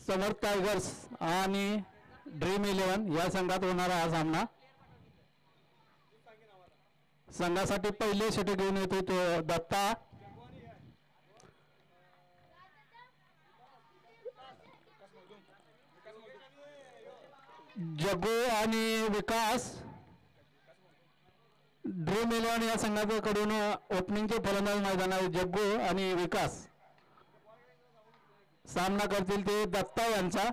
समर्थ tigers आणि dream 11 या संघात होणारा हा सामना. संघासाठी पहिले षटक घेऊन येतो तो दत्ता. जग्गू आणि विकास. ड्रीम 11 या संघाकडून ओपनिंगचे फलंदाज मैदानात जग्गू आणि विकास. सामना करतील ते दत्ता यांचा.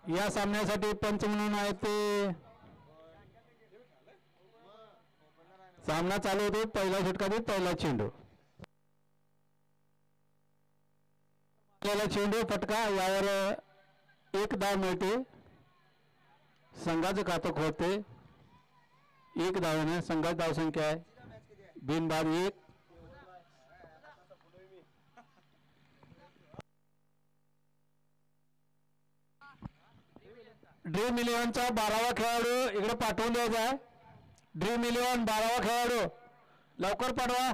या सामन्यासाठी पंच म्हणून आहे ते. सामना चालू होतो. पहिला षटकातील पहिला चेंडू. चेंडू फटका. यावर एक धाव मिळते. संघाचं खातं खोलते. एक धावेने संघाची धावसंख्या आहे बिनबाद 1. ड्रीम 11चा 12वा खेळाडू इकडे पाठवून द्यायचा आहे. ड्रीम 11 12वा खेळाडू लवकर पाठवा.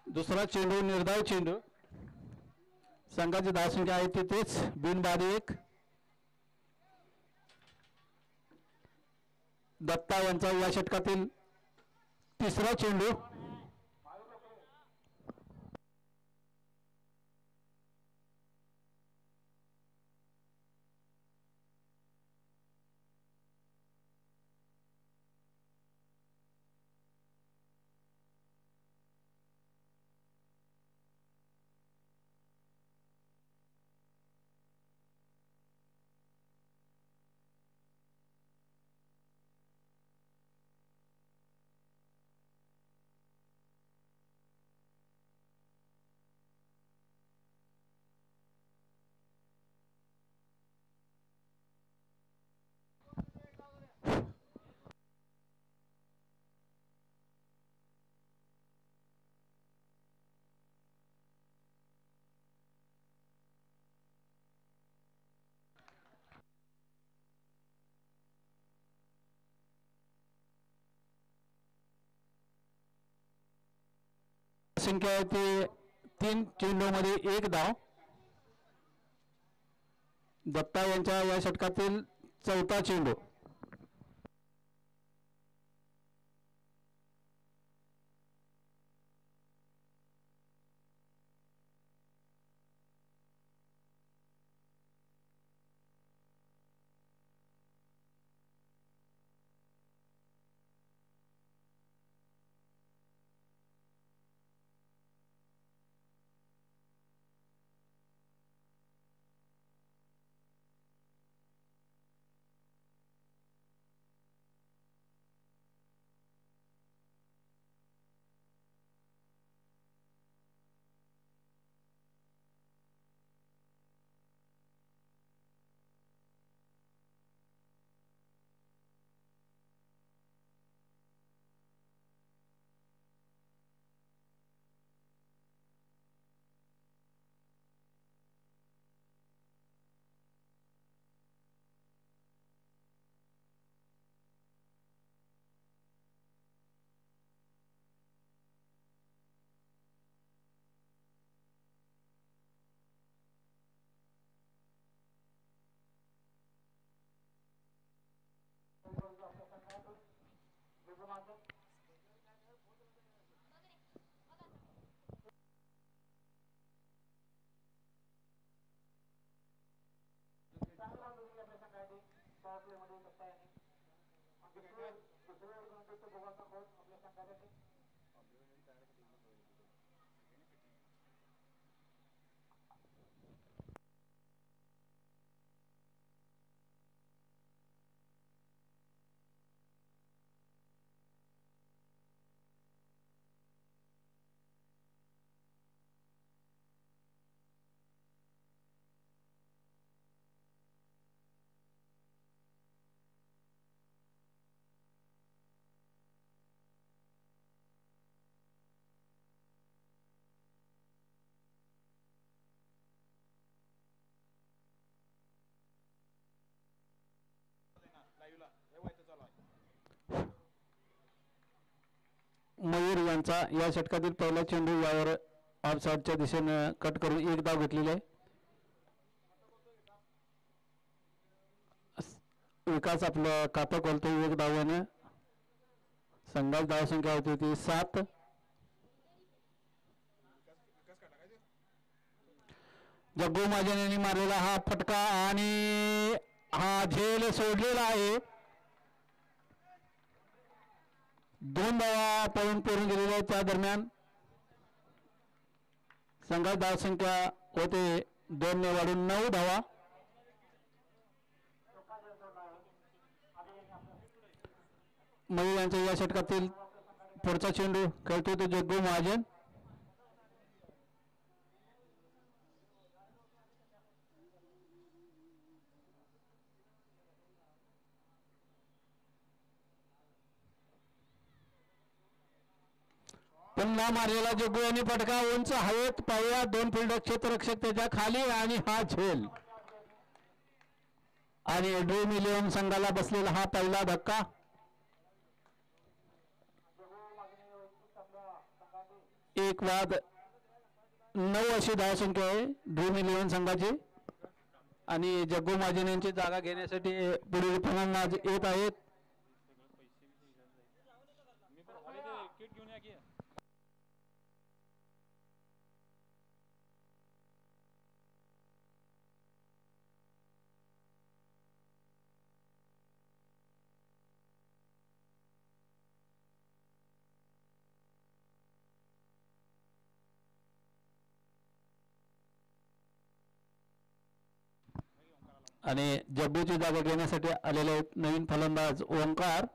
दुसरा चेंडू निर्धाव चेंडू. संघाची धावसंख्या आहे तिथेच बिनबाद 1. दत्ता यांचा या षटकातील तिसरा चेंडू. संख्या आहे ते 3 चेंडूमध्ये 1 धाव. दत्ता यांच्या या षटकातील चौथा चेंडू. मयूर यांचा या षटकातील पहिला चेंडू यावर ऑफसाईडच्या दिशेनं कट करून एक धाव घेतलेली आहे. विकास आपलं खातं खोलतो एक धावानं. संघाची धावसंख्या होती ती 7. जग्गू महाजन यांनी मारलेला हा फटका आणि हा झेल सोडलेला आहे. 2 धावा पळून गेलेल्या आहेत. त्या दरम्यान संघाची धावसंख्या होते 2 ने वाढून 9 धावा. मयूर यांच्या या षटकातील पुढचा चेंडू खेळतो तो जग्गू महाजन. पुन्हा मारलेला जग्गू यांनी फटका उंच हवेत पाहूया. 2 फिल्डर क्षेत्ररक्षक त्याच्या खाली आणि हा झेल आणि ड्रीम 11 संघाला बसलेला हा पहिला धक्का. 1-9 अशी धावसंख्या आहे ड्रीम 11 संघाची आणि जग्गू महाजन यांची जागा घेण्यासाठी पुढील फलंदाज येत आहेत. आणि जग्गूची जागा घेण्यासाठी आलेले आहेत नवीन फलंदाज ओंकार.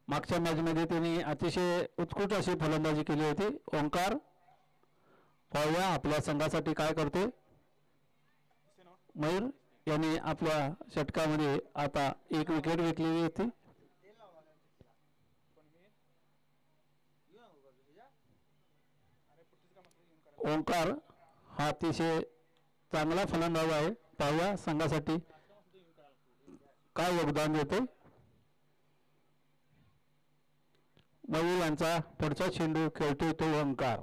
मागच्या मॅचमध्ये त्यांनी अतिशय उत्कृष्ट अशी फलंदाजी केली होती. ओंकार पाहूया आपल्या संघासाठी काय करते. मयूर यांनी आपल्या षटकामध्ये आता 1 विकेट घेतलेली होती. ओंकार हा अतिशय चांगला फलंदाज आहे. पाहूया संघासाठी काय योगदान देते. मयूर यांचा पुढचा चेंडू खेळतोय तो ओंकार.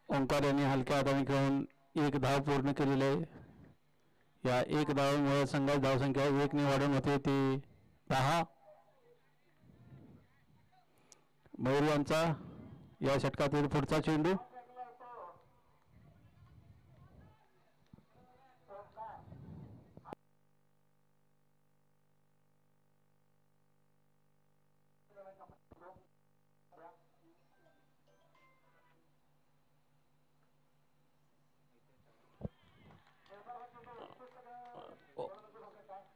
ओंकार यांनी हलक्या हाताने खेळून 1 धाव पूर्ण केलेली आहे. या 1 धावामुळे संघाची धावसंख्या 1 ने वाढून होते ती 10. मयूर यांचा या षटकातील पुढचा चेंडू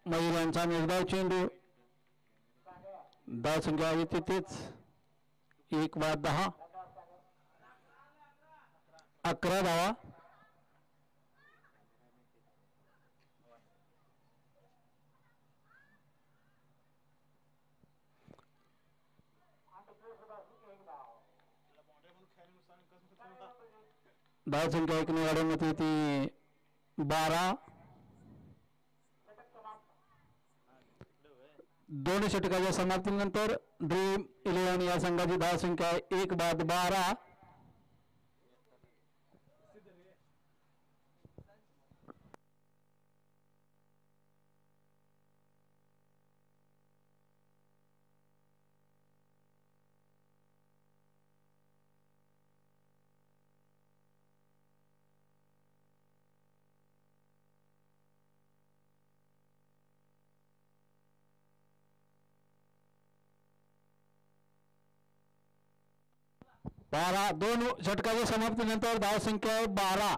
मयूर यांचा निर्धाव चेंडू. धावसंख्या आहे तिथेच 1-10. 11 धावा. धावसंख्या 1 ने वाढवून होती ती 12. 2 षटकाच्या समाप्तीनंतर ड्रीम 11 या संघाची धावसंख्या 1-12. बारा 2 षटकाच्या समाप्तीनंतर धावसंख्या 12.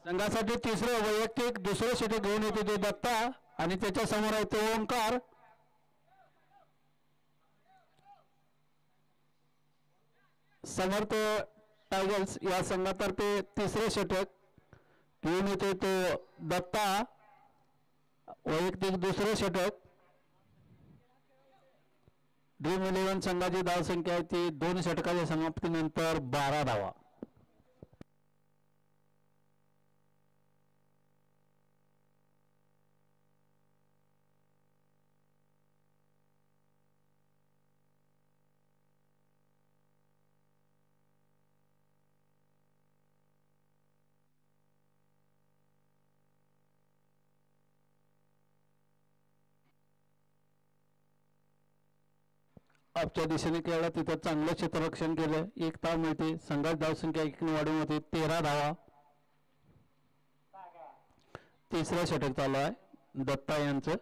संघासाठी तिसरे वैयक्तिक दुसरे षटक घेऊन येते ते दत्ता आणि त्याच्या समोर आहे तो ओंकार. समर्थ टायगर्स या संघातर्फे तिसरे षटक घेऊन येते तो दत्ता. वैयक्तिक दुसरे षटक ड्रीम 11 संघाची धावसंख्या आहे ती 2 षटकाच्या समाप्तीनंतर 12 धावा. आपच्या दिशेने खेळला तिथं चांगलं क्षेत्ररक्षण केलं. 1 धाव मिळते. संघाची धावसंख्या 1 वाढून होते 13 धावा. तिसरं षटक चालू आहे दत्ता यांचं.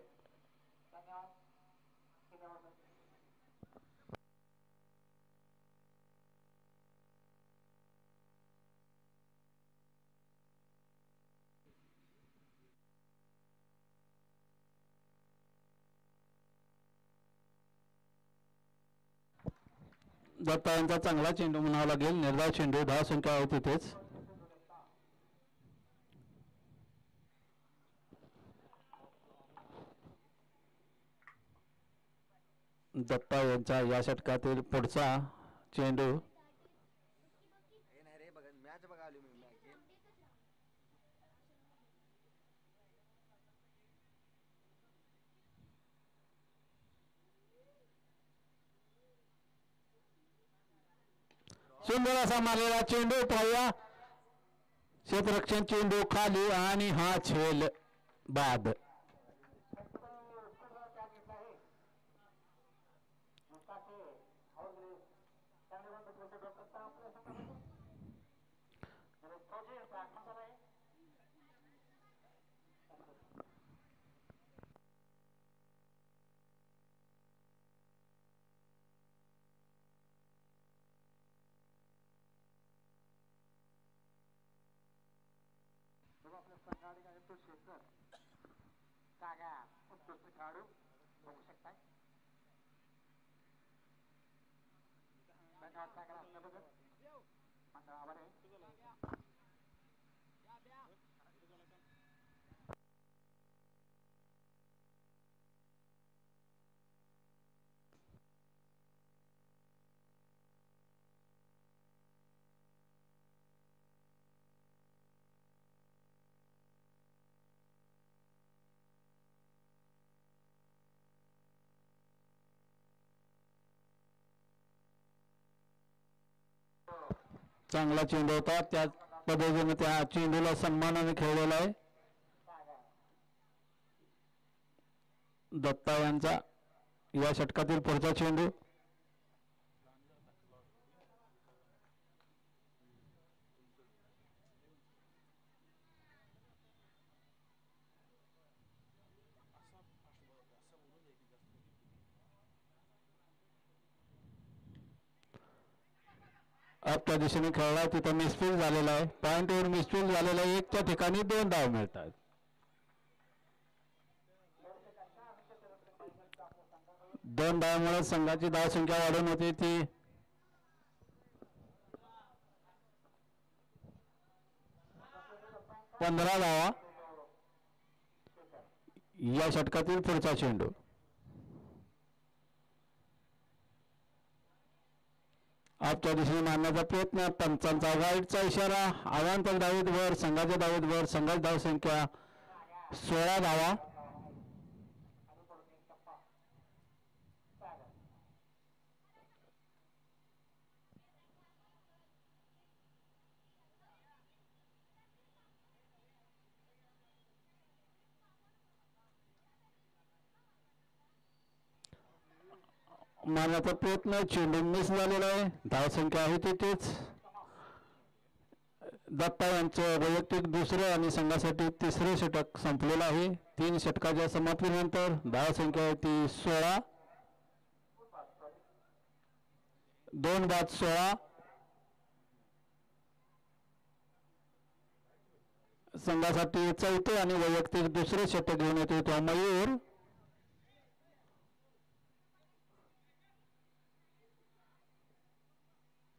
दत्ता यांचा चांगला चेंडू म्हणावा लागेल. निर्धाव चेंडू. धावसंख्या आहे तिथेच. दत्ता यांचा या षटकातील पुढचा चेंडू. सुंदर असा मारलेला चेंडू पाहूया. क्षेत्ररक्षण चेंडू खाली आणि हा झेल बाद. आपल्या संघाने काय तो शेखर जागा उत्कृष्ट खेळाडू बघू शकताय. संघात चांगला असलं बघत मंडळावर चांगला चेंडू होता. त्या पद्धतीने त्या चेंडूला सन्मानाने खेळलेला आहे. दत्ता यांचा या षटकातील पुढचा चेंडू. आपल्या दिशेने खेळला तिथं मिसफील्ड झालेला आहे. पॉइंटवर मिसफील्ड झालेला आहे. 1च्या ठिकाणी 2 धाव मिळतात. दोन धावामुळे संघाची धावसंख्या वाढून होती ती 15 धावा. या षटकातील पुढचा चेंडू. आपच्या दिशेने मारण्याचा प्रयत्न. पंचांचा वाईटचा इशारा. अवांतर धावेत वर. संघाच्या धावेत वर. संघाची धावसंख्या 16 धावा. मारण्याचा प्रयत्न. चेंडू मिस झालेला आहे. धावसंख्या आहे तिथेच. दत्ता यांचं वैयक्तिक दुसरं आणि संघासाठी तिसरे षटक संपलेलं आहे. 3 षटकाच्या समाप्तीनंतर धावसंख्या आहे ती 16. 2 बाद 16. संघासाठी चौथे आणि वैयक्तिक दुसरे षटक घेऊन येतो तो मयूर.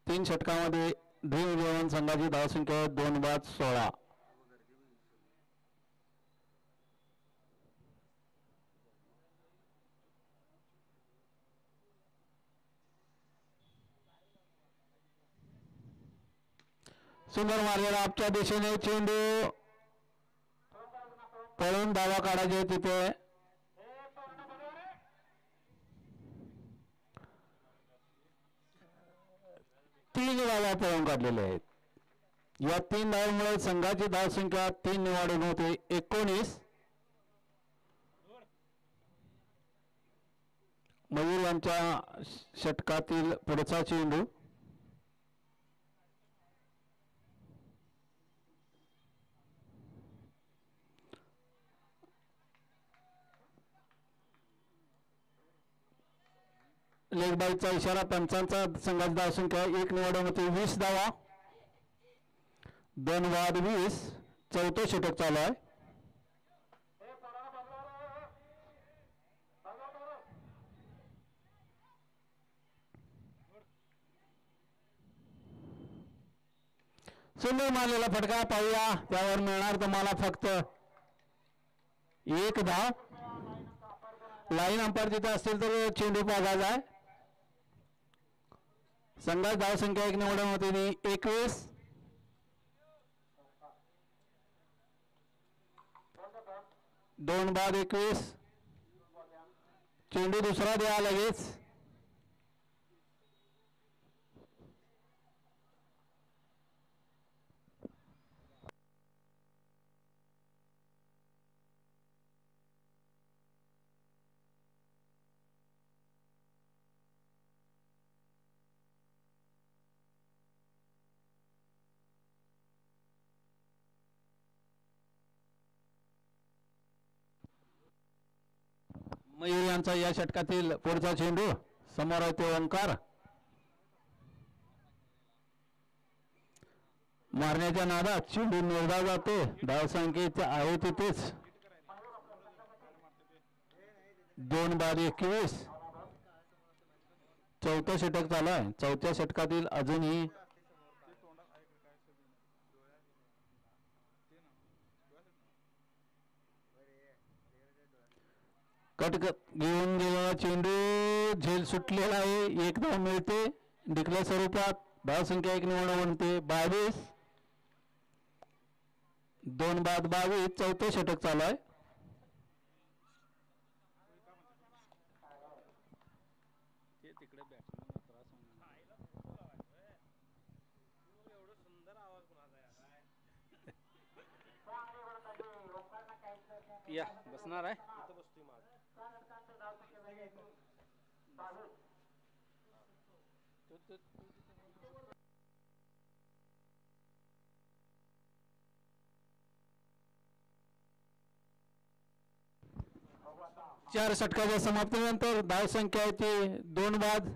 तीन षटकामध्ये ड्रीम 11 संघाची धावसंख्या 2 बाद 16. सुंदर मारलेला आपच्या दिशेने चेंडू पळून धावा काढायचे तिथे. तीन धावा पळून काढलेले आहेत. या 3 धावांमुळे संघाची धावसंख्या 3 वाढून होते 19. मयूर यांच्या षटकातील पुढचा चेंडू लेग बाईचा इशारा. पंचांचा संघाची धावसंख्या 1 निवडून होती 20 धावा. 2 बाद 20. चौथं षटक चालू आहे. सुंदर मारलेला फटका पाहूया. त्यावर मिळणार तुम्हाला फक्त 1 धाव. लाईन अंपायर तिथे असतील तर चेंडू पाहायचा आहे. संघाची धावसंख्या 1 निवडून होती 21. दोन बाद 21. चेंडू दुसरा द्या लगेच. मयूर यांचा या षटकातील पुढचा चेंडू समोर आहे तो ओंकार. मारण्याच्या नादात चेंडू निवडला जातो. धावसंख्या आहे तिथेच 2 बाद 21. चौथं षटक चालू आहे. चौथ्या षटकातील अजूनही कट घेऊन गेलेला चेंडू झेल सुटलेला आहे. 1 धाव मिळते डिक्लेअर स्वरूपात. धावसंख्या 1 निवड बनते 22. 2 बाद 22. चौथं षटक चालू आहे. या बसणार आहे. 4 षटकाच्या समाप्तीनंतर धावसंख्या होती 2 बाद.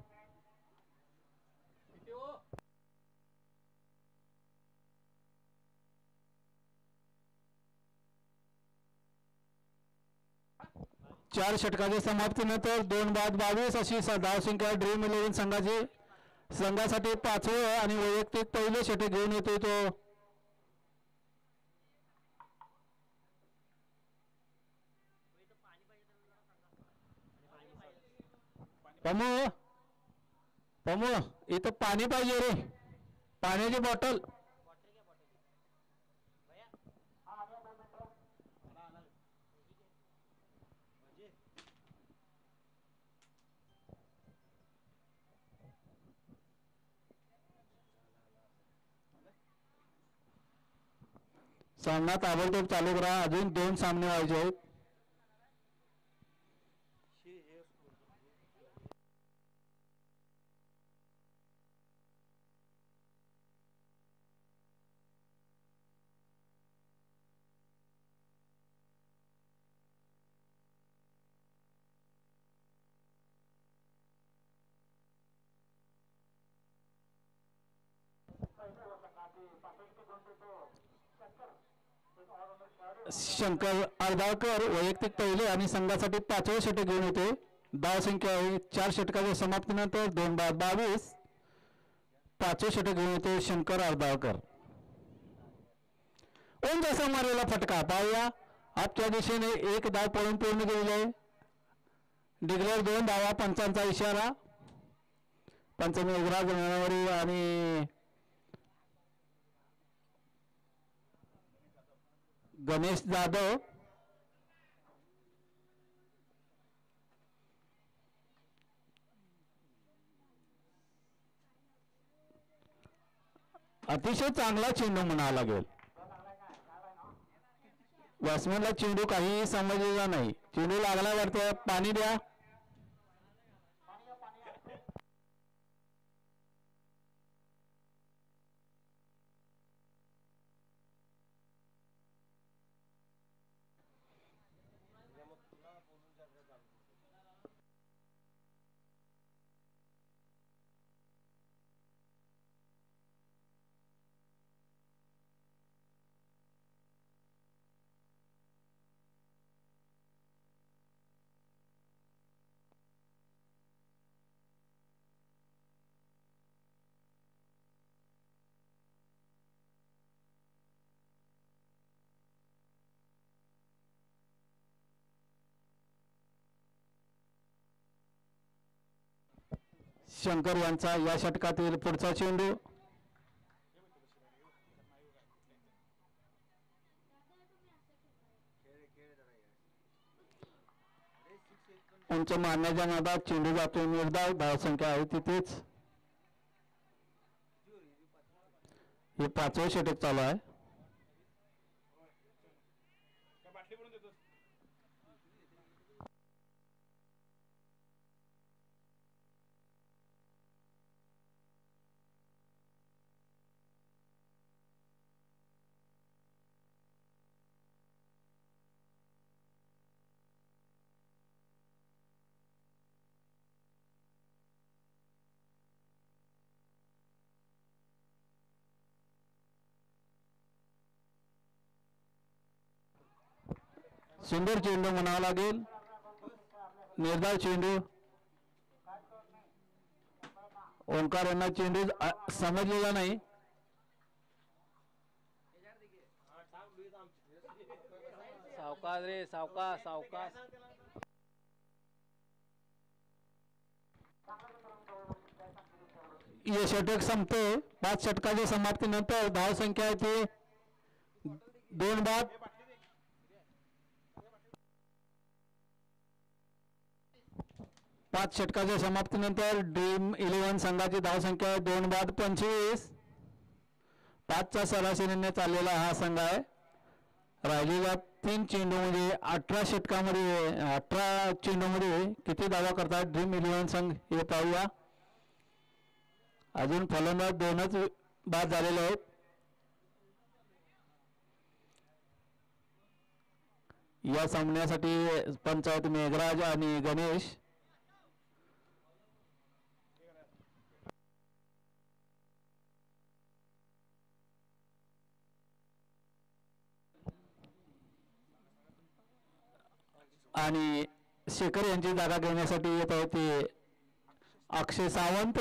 चार षटकाच्या समाप्तीनंतर 2 बाद 22 अशी धावसंख्या ड्रीम 11 संघासाठी 5वे आणि वैयक्तिक पहिले षटक घेऊन येतोय तो पमू इथं पाणी पाहिजे रे. पाण्याची बॉटल. सामना ताबडतोब चालू करा. अजून 2 सामने व्हायचे आहेत. शंकर अर्धाळकर वैयक्तिक पहिले आणि संघासाठी 5वे षटक घेऊन होते. धावसंख्या आहे 4 षटकाच्या समाप्तीनंतर 2 बाद 22. 5वे षटक घेऊन होते शंकर अर्धाळकर. ओंज असा मारलेला फटका पाहूया. आपच्या दिशेने 1 धाव पळून पूर्ण केलेले आहे. डिग्लर 2 धावा. पंचांचा इशारा. पंच मेघराज मेणावरी आणि गणेश जाधव, अतिशय चांगला चेंडू म्हणावा लागेल. बॅट्समॅनला चेंडू काहीही समजलेला नाही. चेंडू लागला वाटतं. पाणी द्या. शंकर यांचा या षटकातील पुढचा चेंडू. उंच मारण्याच्या नादात चेंडू जातो निर्धाव. धावसंख्या आहे तिथेच. हे 5वे षटक चालू आहे. सुंदर चेंडू म्हणावा लागेल. निर्धाव चेंडू. ओंकार यांना चेंडू समजलेला नाही. सावकाश रे, सावकाश सावकाश. हे षटक संपते. 5 षटकाच्या समाप्तीनंतर धावसंख्या आहे ती 2 बाद. 5 षटकाच्या समाप्तीनंतर ड्रीम 11 संघाची धावसंख्या 2 बाद 25. 5च्या सरासरीने चाललेला हा संघ आहे. राहिलेल्या 3 चेंडूमध्ये 18 षटकामध्ये 18 चेंडूमध्ये किती धावा करतात ड्रीम 11 संघ हे पाहूया. अजून फलंदाज 2च बाद झालेले आहेत. या सामन्यासाठी पंचायत मेघराज आणि गणेश आणि शेखर यांची जागा घेण्यासाठी येत आहे ते अक्षय सावंत.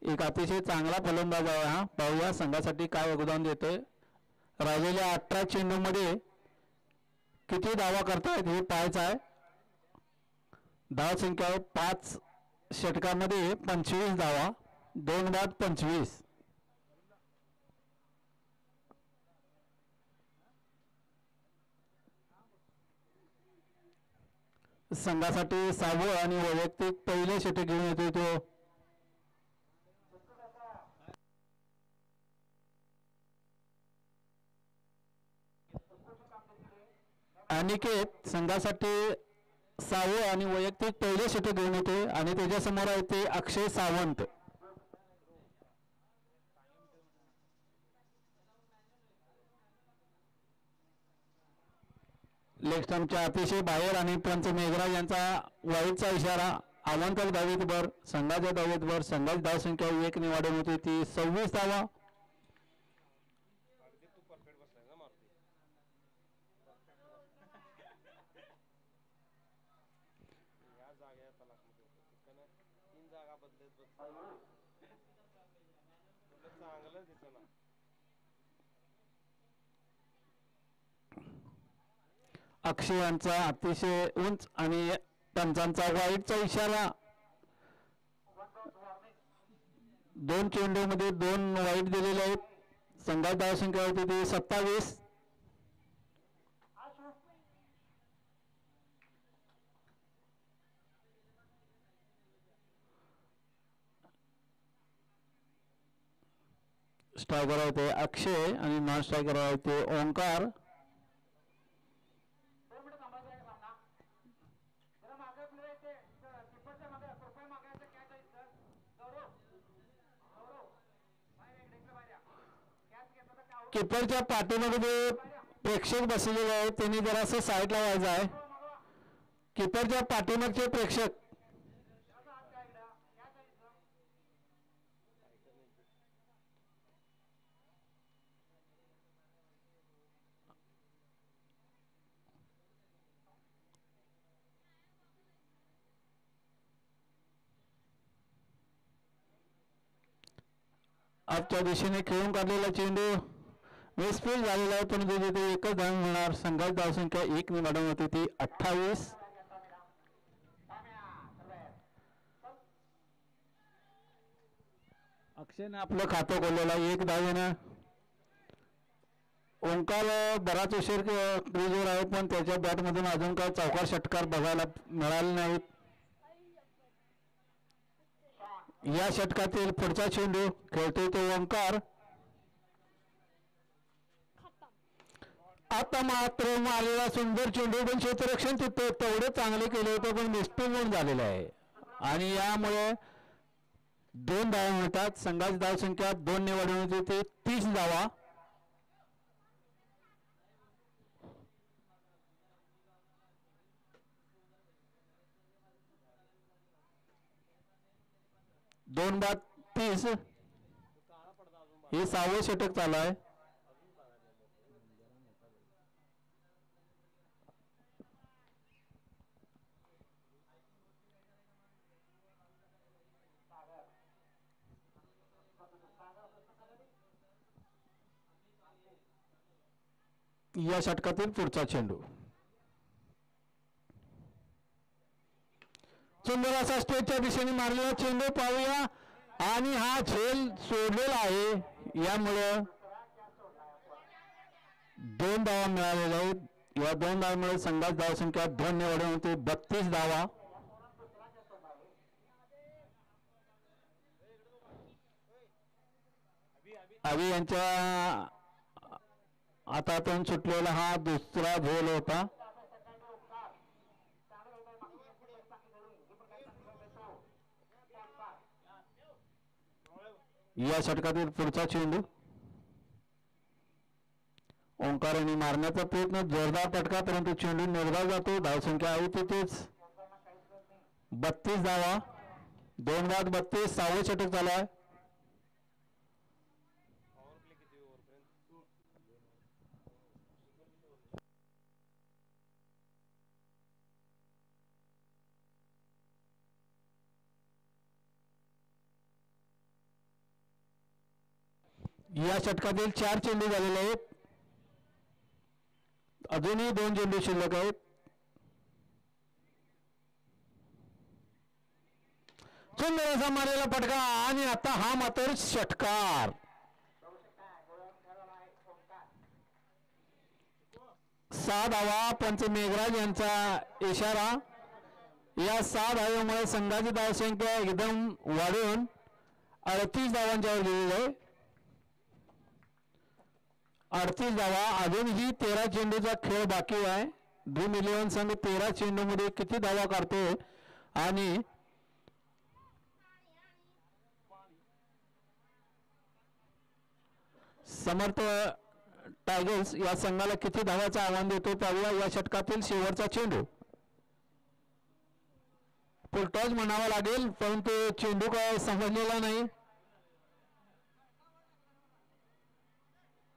एक अतिशय चांगला फलंदाज आहे हा. पाहूया संघासाठी काय योगदान देतोय. राहिलेल्या 18 चेंडूमध्ये किती धावा करतायत हे पाहायचं आहे. धावसंख्या 5 षटकामध्ये 25 धावा 2 बाद 25. संघासाठी 6वं आणि वैयक्तिक पहिले षटक घेऊन येतोय तो अनिकेत. संघासाठी 6वं आणि वैयक्तिक पहिले षटक घेऊन येतोय आणि त्याच्यासमोर आहे ते अक्षय सावंत. लेग स्टंपच्या अतिशय बाहेर आणि पंच मेघराज यांचा वाईटचा इशारा. आव्हानकर धावेतभर संघाच्या धावेतभर. संघाची धावसंख्या 1 ने वाढवून होती ती 26 धावा. अक्षय यांचा अतिशय उंच आणि पंचांचा वाईटचा इशारा. 2 चेंडूमध्ये 2 वाईट दिलेले आहेत. संघाची धावसंख्या होती ती 27. स्ट्रायकर आहे ते अक्षय आणि नॉन स्ट्रायकर आहे ते ओंकार. 2 मिनिटं थांबायचं आहे का सामना? जरा मागे प्ले येते किपरच्या मागे प्रोफाईल मागायचं कॅच आहे सर. गौरव गौरव बाहेर इकडे बाहेर या. कॅच घेतला तर काय किपरच्या पाठीमध्ये प्रेक्षक बसलेले आहेत त्यांनी जरासं साईडला व्हायचं आहे. किपरच्या पाठीमागचे प्रेक्षक आजच्या दिशेने खेळून काढलेला चेंडू मिसफील्ड झालेला आहे पण तिथे एकच धाव मिळणार. संघाची धावसंख्या 1 ने वाढवून होती ती 28. अक्षयने आपलं खातं खोललेलं आहे 1 धावेनं. ओंकार बराच उशीर क्रीजवर आहे पण त्याच्या बॅटमधून अजून काही चौकार षटकार बघायला मिळाले नाहीत. या षटकातील पुढचा चेंडू खेळतोय तो ओंकार. आता मात्र मारलेला सुंदर चेंडू पण क्षेत्ररक्षण तिथे तेवढे चांगले केले होते पण मिसफील्ड झालेलं आहे आणि यामुळे 2 धावा मिळतात. संघाची धावसंख्या 2 ने वाढवून होती ते 30 धावा. दोन बाद 30 हे 6वे षटक चालू आहे. या षटकातील पुढचा चेंडू सुंदर असा स्टेजच्या दिशेने मारलेला चेंडू पाहूया आणि हा झेल सोडलेला आहे. यामुळे 2 धावा मिळालेल्या आहेत. या 2 धावांमुळे संघाची धावसंख्या 2 ने वाढवून होती 32 धावा. अभि यांच्या हातातून सुटलेला हा दुसरा झेल होता. या षटकातील पुढचा चेंडू ओंकार यांनी मारण्याचा प्रयत्न जोरदार फटका परंतु चेंडू निर्धाव जातो. धावसंख्या आहे तिथेच 32 धावा. 2 बाद 32. 6वे षटक चालू आहे. या षटकातील 4 चेंडू झालेले आहेत. अजूनही 2 चेंडू शिल्लक आहेत. सुंदर असा मारलेला फटका आणि आता हा मात्र षटकार. 6 धावा. पंच मेघराज यांचा इशारा. या 6 धावांमुळे संघाची धावसंख्या एकदम वाढून 38 धावांच्या वर गेलेली आहे. 38 धावा. अजूनही 13 चेंडूचा खेळ बाकी आहे. ड्रीम 11 संघ 13 चेंडूमध्ये किती धावा काढतो आणि समर्थ टायगर्स या संघाला किती धावाचं आव्हान देतो पाहूया. या षटकातील शेवटचा चेंडू फुलटॉस म्हणावा लागेल परंतु चेंडू काय समजलेला नाही.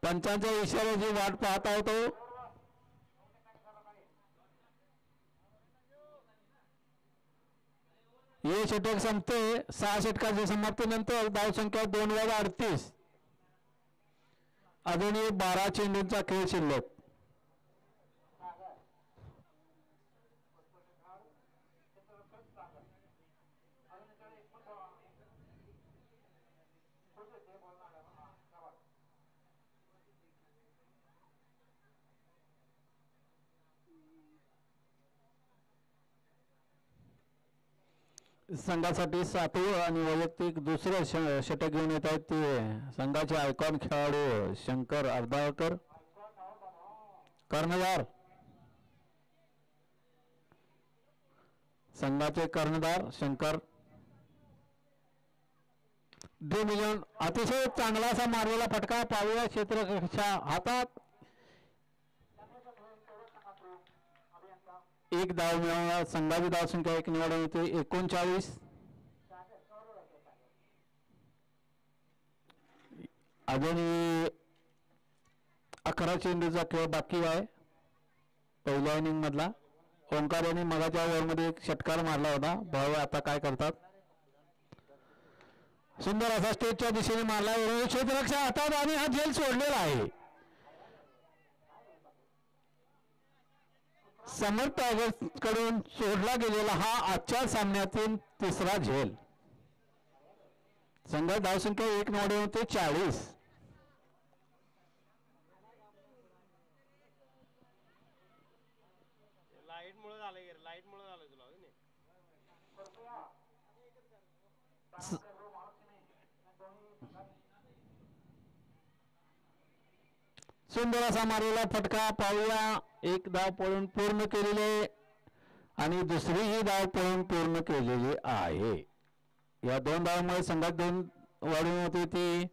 पंचांच्या इशाऱ्याची वाट पाहत आहोत. हे षटक संपते. 6 षटकाच्या समाप्तीनंतर धावसंख्या 2 बाद 38. अजूनही 12 चेंडूंचा खेळ शिल्लक. संघासाठी 7वं आणि वैयक्तिक दुसरं षटक घेऊन येत आहेत ते संघाचे आयकॉन खेळाडू शंकर अर्धाळकर कर्णधार संघाचे कर्णधार शंकर मिलियन अतिशय चांगला असा मारलेला फटका पाहूया क्षेत्ररक्षकाच्या हातात एक धाव मिळवणार संघाची धावसंख्या एक निवडून येते 39 अजूनही 11 चेंडूचा खेळ बाकी आहे पहिल्या इनिंग मधला ओंकार यांनी मगाच्या ओव्हरमध्ये एक षटकार मारला होता भाऊ आता काय करतात सुंदर असा स्टेजच्या दिशेने मारला क्षेत्ररक्षक हातात आणि हा झेल सोडलेला आहे समर्थ टायगर्स कडून सोडला गेलेला हा आजच्या सामन्यातील तिसरा झेल संघ धावसंख्या 1 निवडून होते 40 लाईट मुळे झालं तुला होय नी? सुंदर असा मारलेला फटका पाहूया एक धाव पळून पूर्ण केलेले आणि दुसरी ही धाव पळून पूर्ण केलेली आहे या 2 धावांमुळे संघात 2 वाढून होती ती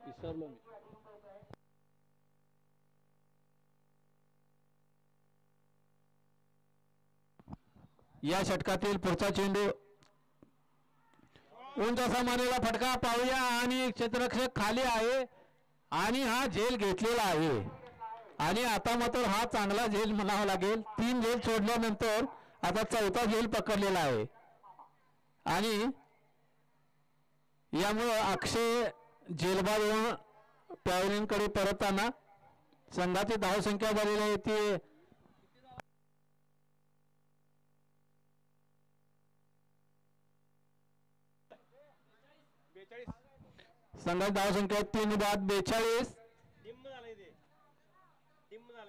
विसरलो मी या षटकातील पुढचा चेंडू उंच असा मारलेला फटका पाहूया आणि क्षेत्ररक्षक खाली आहे आणि हा झेल घेतलेला आहे आणि आता मात्र हा चांगला झेल म्हणावा लागेल 3 झेल सोडल्यानंतर आता 4था झेल पकडलेला आहे आणि यामुळे अक्षय झेलबाद होऊन पॅव्हलियनकडे परतताना संघाची धावसंख्या झालेली आहे ती संघाची धावसंख्या 3 बाद 42 टिम झालंय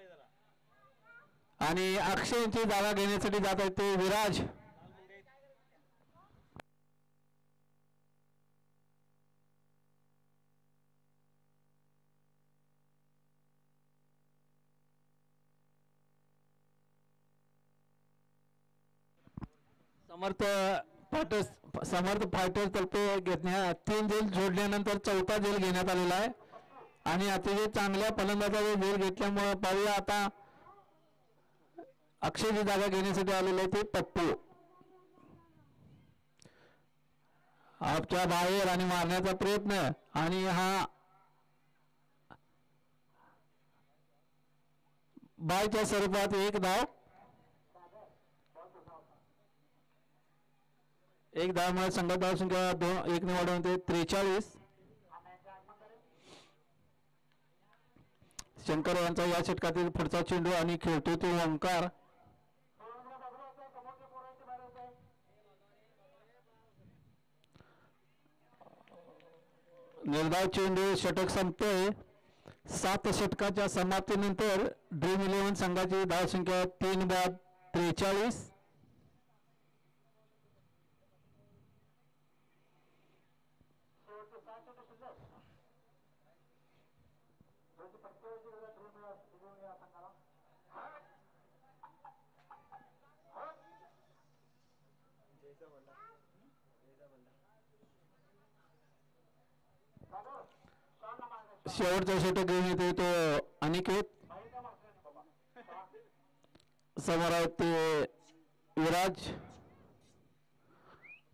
जरा आणि अक्षय यांची जागा घेण्यासाठी जात आहेत ते विराज समर्थ फायटर तर्फे घेतल्या 3 झेल जोडल्यानंतर 4था झेल घेण्यात आलेला आहे आणि अतिशय चांगल्या फलंदाजाचा झेल घेतल्यामुळे पाहूया आता अक्षयची जागा घेण्यासाठी आलेले आहे ते पप्पू आपच्या बाहेर आणि मारण्याचा प्रयत्न आणि हा बायच्या स्वरूपात 1 धाव 1 धावामुळे संघात धावसंख्या 1 ने वाढवून ते 43 शंकर यांचा या षटकातील पुढचा चेंडू आणि खेळतो तो ओंकार निर्धाव चेंडू षटक संपतोय 7 षटकाच्या समाप्तीनंतर ड्रीम 11 संघाची धावसंख्या 3 बाद 43 शेवटचा षटक घेऊन येतो तो अनिकेत समोर आहेत ते विराज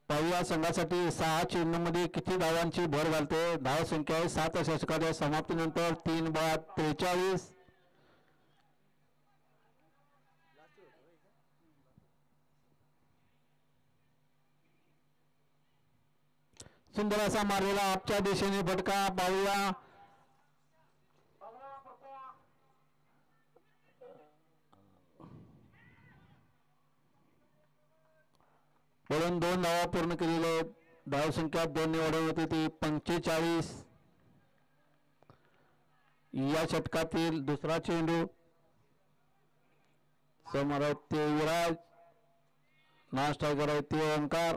पाहूया संघासाठी 6 चेंडूमध्ये किती धावांची भर घालते धाव संख्या आहे 7 षटकाच्या समाप्तीनंतर 3 बाद 43 सुंदर असा मारलेला आपच्या दिशेने फटका पाहूया वरून 2 धावा पूर्ण केलेले धाव संख्या 2 निवडून होती ती 45 या षटकातील दुसरा चेंडू समोर आहेत ते विराज, नॉन स्ट्रायकर आहेत ते ओंकार.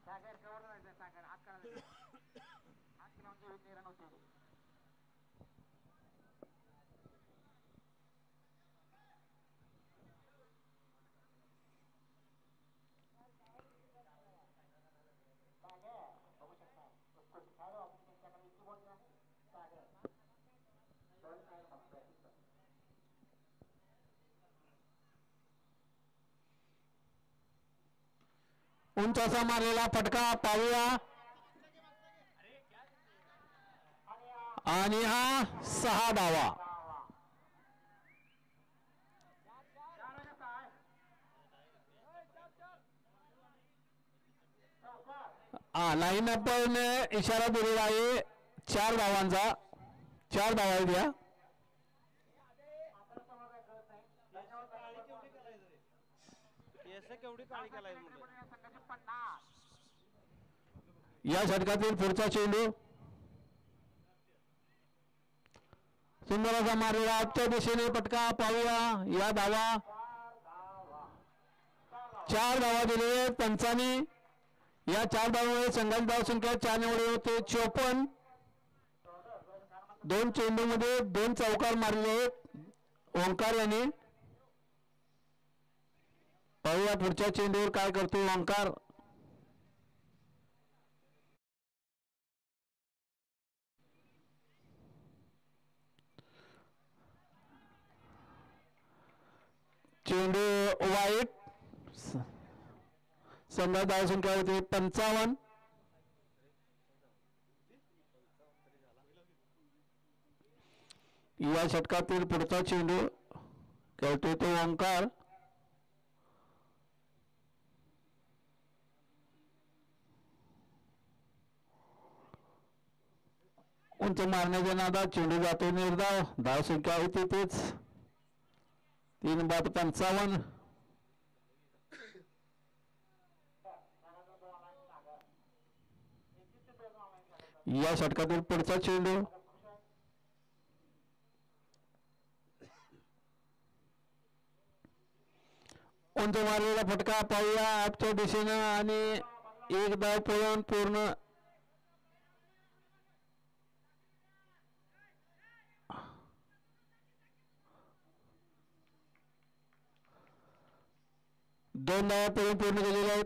सागर कवर नाही सागर हात काढा हात केला म्हणजे विकेट रन होते सागर बघू शकता उसको दिखा दो अपनी त्यांच्याकडे इतकी बोल ना सागर दोन साइड बघतोय उंच असा मारलेला फटका पाहूया आणि हा 6 धावा. लाईन आपण इशारा दिलेला आहे 4 धावांचा. 4 धावा द्या. केस केवढी काळी केलाय म्हणलं. या षटकातील पुढचा चेंडू सुंदर असा मारलेला आजच्या दिशेने फटका पाहूया. या धावा 4 धावा दिले पंचांनी. या 4 धावांमुळे संघाची धावसंख्या 4 निवडे होते 54. 2 चेंडूमध्ये 2 चौकार मारले ओंकार यांनी. पाहूया पुढच्या चेंडूवर काय करतो ओंकार. चेंडू वाईट. संघाची धावसंख्या होती 55. या षटकातील पुढचा चेंडू खेळतो तो ओंकार. उंच मारण्याच्या नादात चेंडू जातो निर्धाव. धावसंख्या होती तेच 3-55. या षटकातील पुढचा चेंडू उंच मारलेला फटका पाहूया आजच्या दिशेनं आणि 1 धाव पळून पूर्ण. दोन धावा पळून पूर्ण केलेल्या आहेत.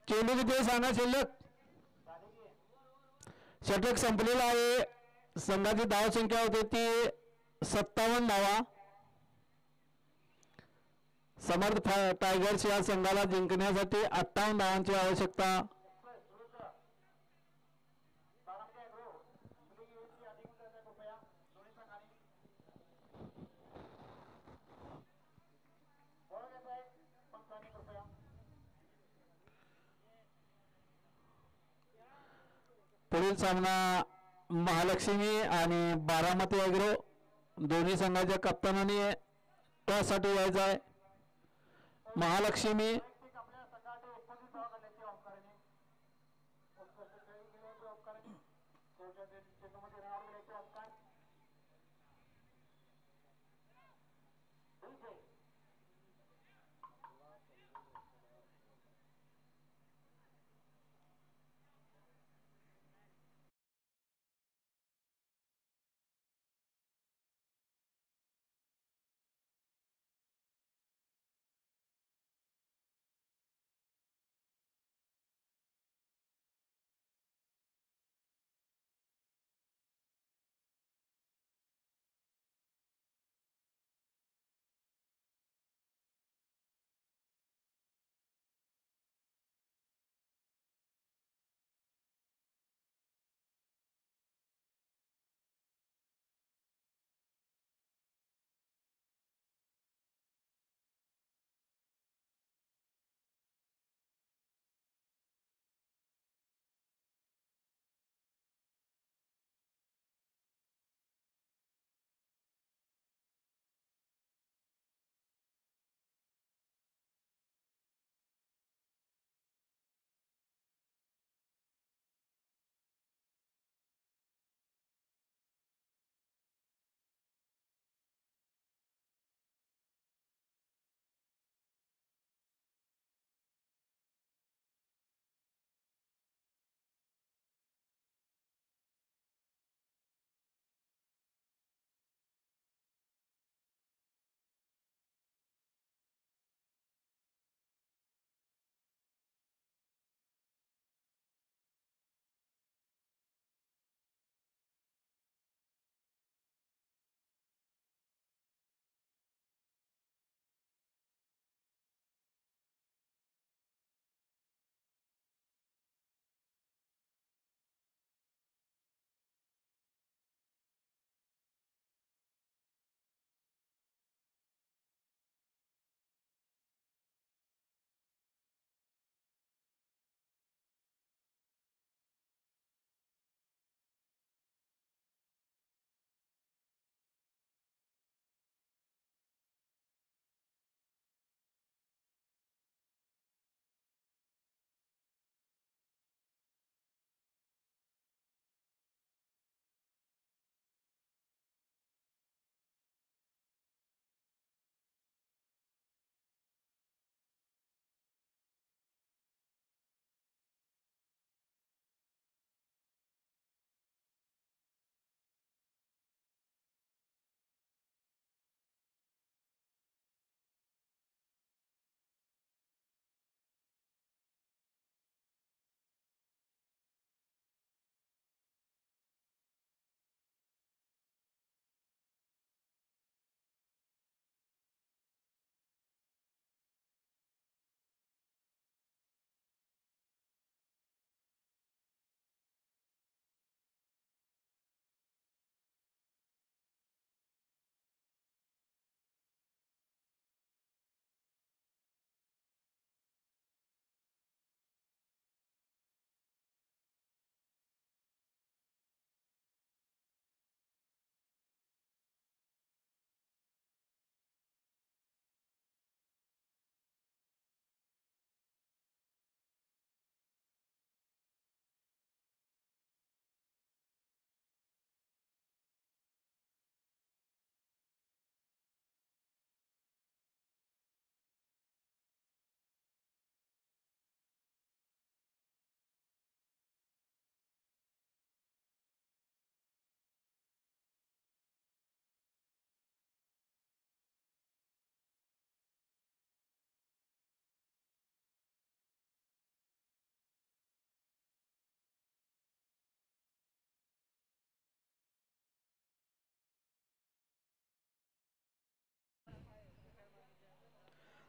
चेंडू किती सांगा शिल्लक. षटक संपलेला आहे. संघाची धावसंख्या होती ती 57 धावा. समर्थ टायगर्स या संघाला जिंकण्यासाठी 58 धावांची आवश्यकता. पुढील सामना महालक्ष्मी आणि बारामती अॅग्रो दोन्ही संघाच्या कप्तानाने टॉससाठी यायचा आहे. महालक्ष्मी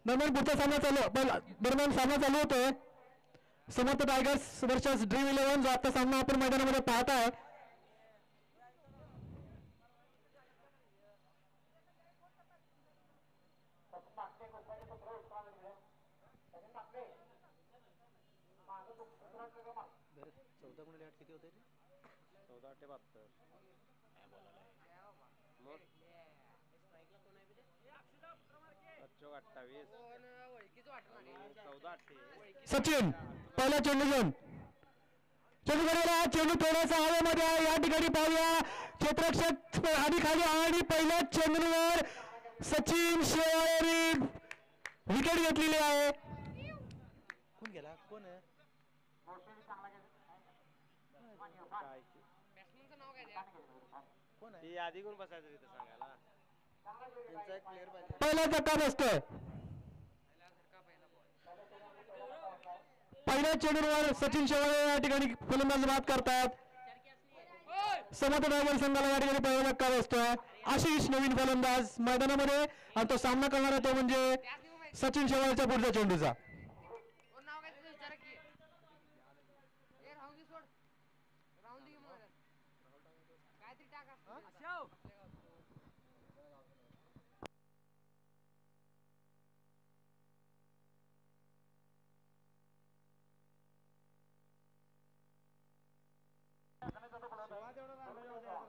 दरम्यान पुढचा सामना दरम्यान सामना चालू होतोय. समर्थ टायगर्स वर्सेस ड्रीम 11 जो आता सामना आपण मैदानामध्ये पाहताय. बरं 14 गुणिले 8 किती होते रे? 14 8 72. मग 28 आणि 14 8. सचिन पहिला चेंडू घेऊन चेंडू करायला चेंडू थोडासा हवेमध्ये आहे. या ठिकाणी पाहूया क्षेत्ररक्षक आधी खाली आणि पहिल्या चेंडूवर सचिन शेवाळे विकेट घेतलेली आहे. कोण गेला? कोण आहे? काय की? कोण आहे? ती आधी कोण बसायचं तिथं सांगायला. त्यांचा एक प्लेअर पाहिजे. पहिला धक्का बसतोय. पहिल्या चेंडूवर सचिन शेवाळे या ठिकाणी फलंदाज बाद करतात. समर्थ टायगर संघाला या ठिकाणी पहिला धक्का बसतोय. आशिष नवीन फलंदाज मैदानामध्ये आणि तो सामना करणारा तो म्हणजे सचिन शेवाळेच्या पुढच्या चेंडूचा.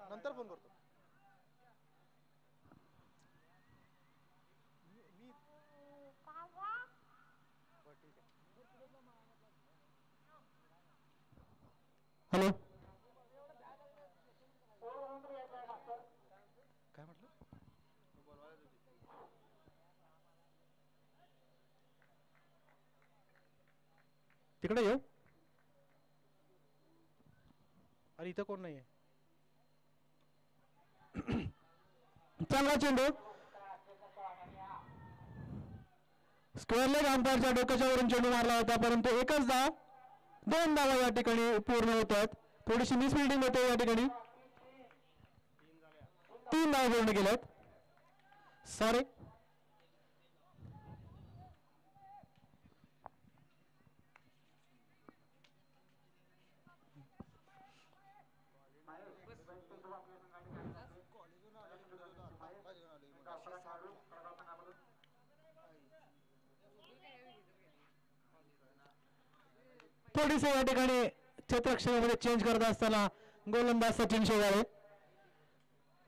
नंतर फोन करतो. हॅलो काय म्हटलं? तिकडे येऊ. अरे इथं कोण नाहीये. चांगला चेंडू स्क्वेअर लेग अंपायरच्या डोक्याच्या वरून चेंडू मारला होता, परंतु एकच धाव 2 धावा या ठिकाणी पूर्ण होतात. थोडीशी मिसफिल्डिंग होते या ठिकाणी. 3 धावा पूर्ण केल्यात. सॉरी थोडीसे या ठिकाणी क्षेत्ररक्षणामध्ये चेंज करत असताना गोलंदाज सचिन शेवाळे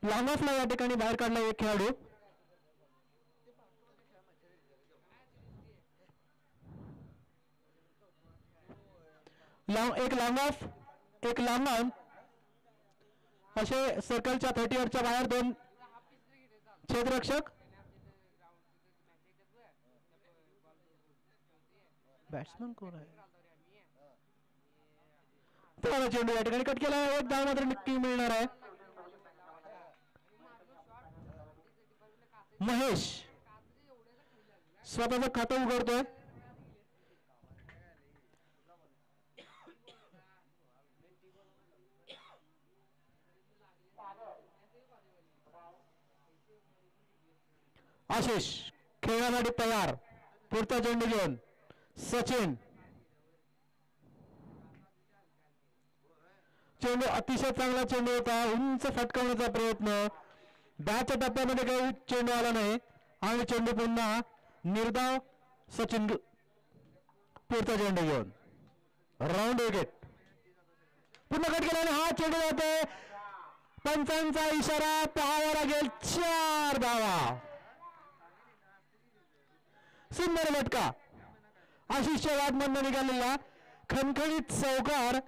लॉंग ऑफला या ठिकाणी बाहेर काढला एक खेळाडू. एक लॉंग ऑफ एक लॉंग ऑन असे सर्कलच्या 30 बाहेर 2 क्षेत्ररक्षक. बॅट्समन कोण आहे? चेंडू या ठिकाणी कट केला. एक धाव मात्र नक्की मिळणार आहे. महेश स्वतःचं खातं उघडतोय. आशिष खेळण्यासाठी तयार. पुढचा चेंडू घेऊन सचिन. चेंडू अतिशय चांगला चेंडू होता. उंच फटकावण्याचा प्रयत्न. बॅटच्या टप्प्यामध्ये काही चेंडू आला नाही आणि चेंडू पुन्हा निर्धाव. सचिन पुढचा चेंडू घेऊन राऊंड विकेट पुन्हा कट केला आणि हा चेंडू जातोय. पंचांचा इशारा पाहावा लागेल. 4 धावा. सुंदर लटका आशिषच्या वाटमधून निघालेला खणखणीत चौकार.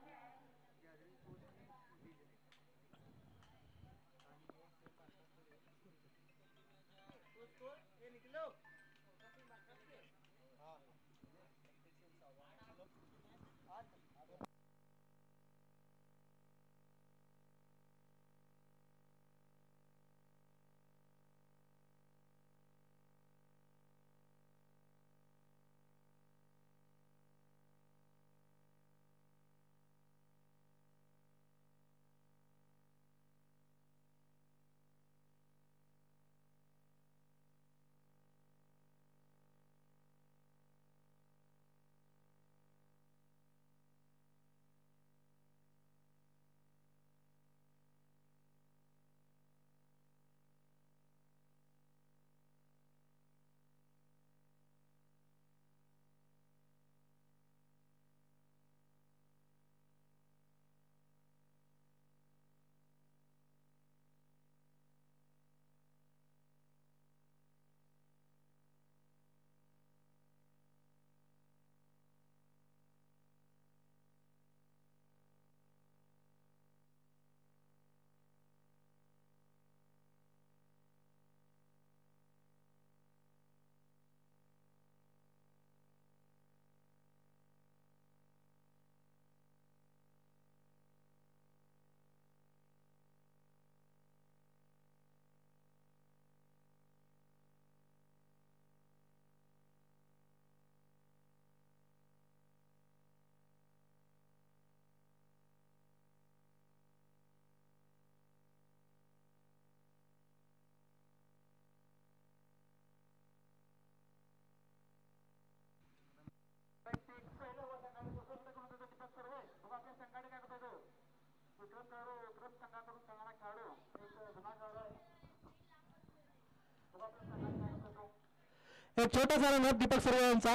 एक छोटासा रन दीपक सुर्वे यांचा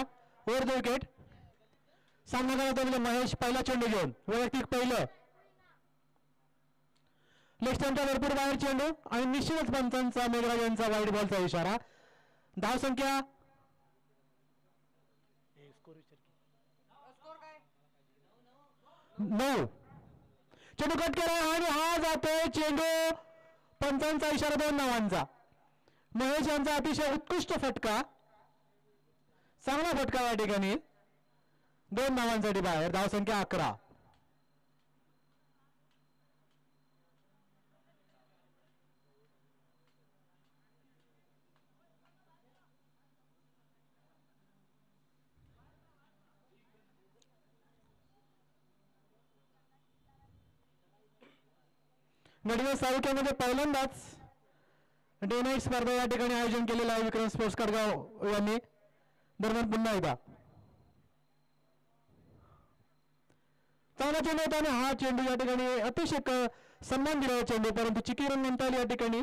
ओव्हर द विकेट. सामना करत म्हणजे महेश पहिला चेंडू घेऊन वैयक्तिक पहिलं. लेग स्टंपच्या भरपूर बाहेर चेंडू आणि निश्चितच पंचांचा मेघराज यांचा वाईट बॉलचा इशारा. धाव संख्या स्कोर विचार की. 9. चेंडू कट केला आणि हा जातोय चेंडू. पंचांचा इशारा 2 धावांचा. महेश यांचा अतिशय उत्कृष्ट फटका, चांगला फटका या ठिकाणी. 2 धावांसाठी बाहेर. धाव संख्या 11. गडिंग्लज तालुक्यामध्ये पहिल्यांदाच डे नाईट स्पर्धा या ठिकाणी आयोजन केलेलं आहे विक्रम स्पोर्ट्स कडगाव यांनी. दरम्यान पुन्हा एकदा चांगला चेंडू होता आणि हा चेंडू या ठिकाणी अतिशय सन्मान दिलेला चेंडू, परंतु चिकी रन म्हणता येईल या ठिकाणी.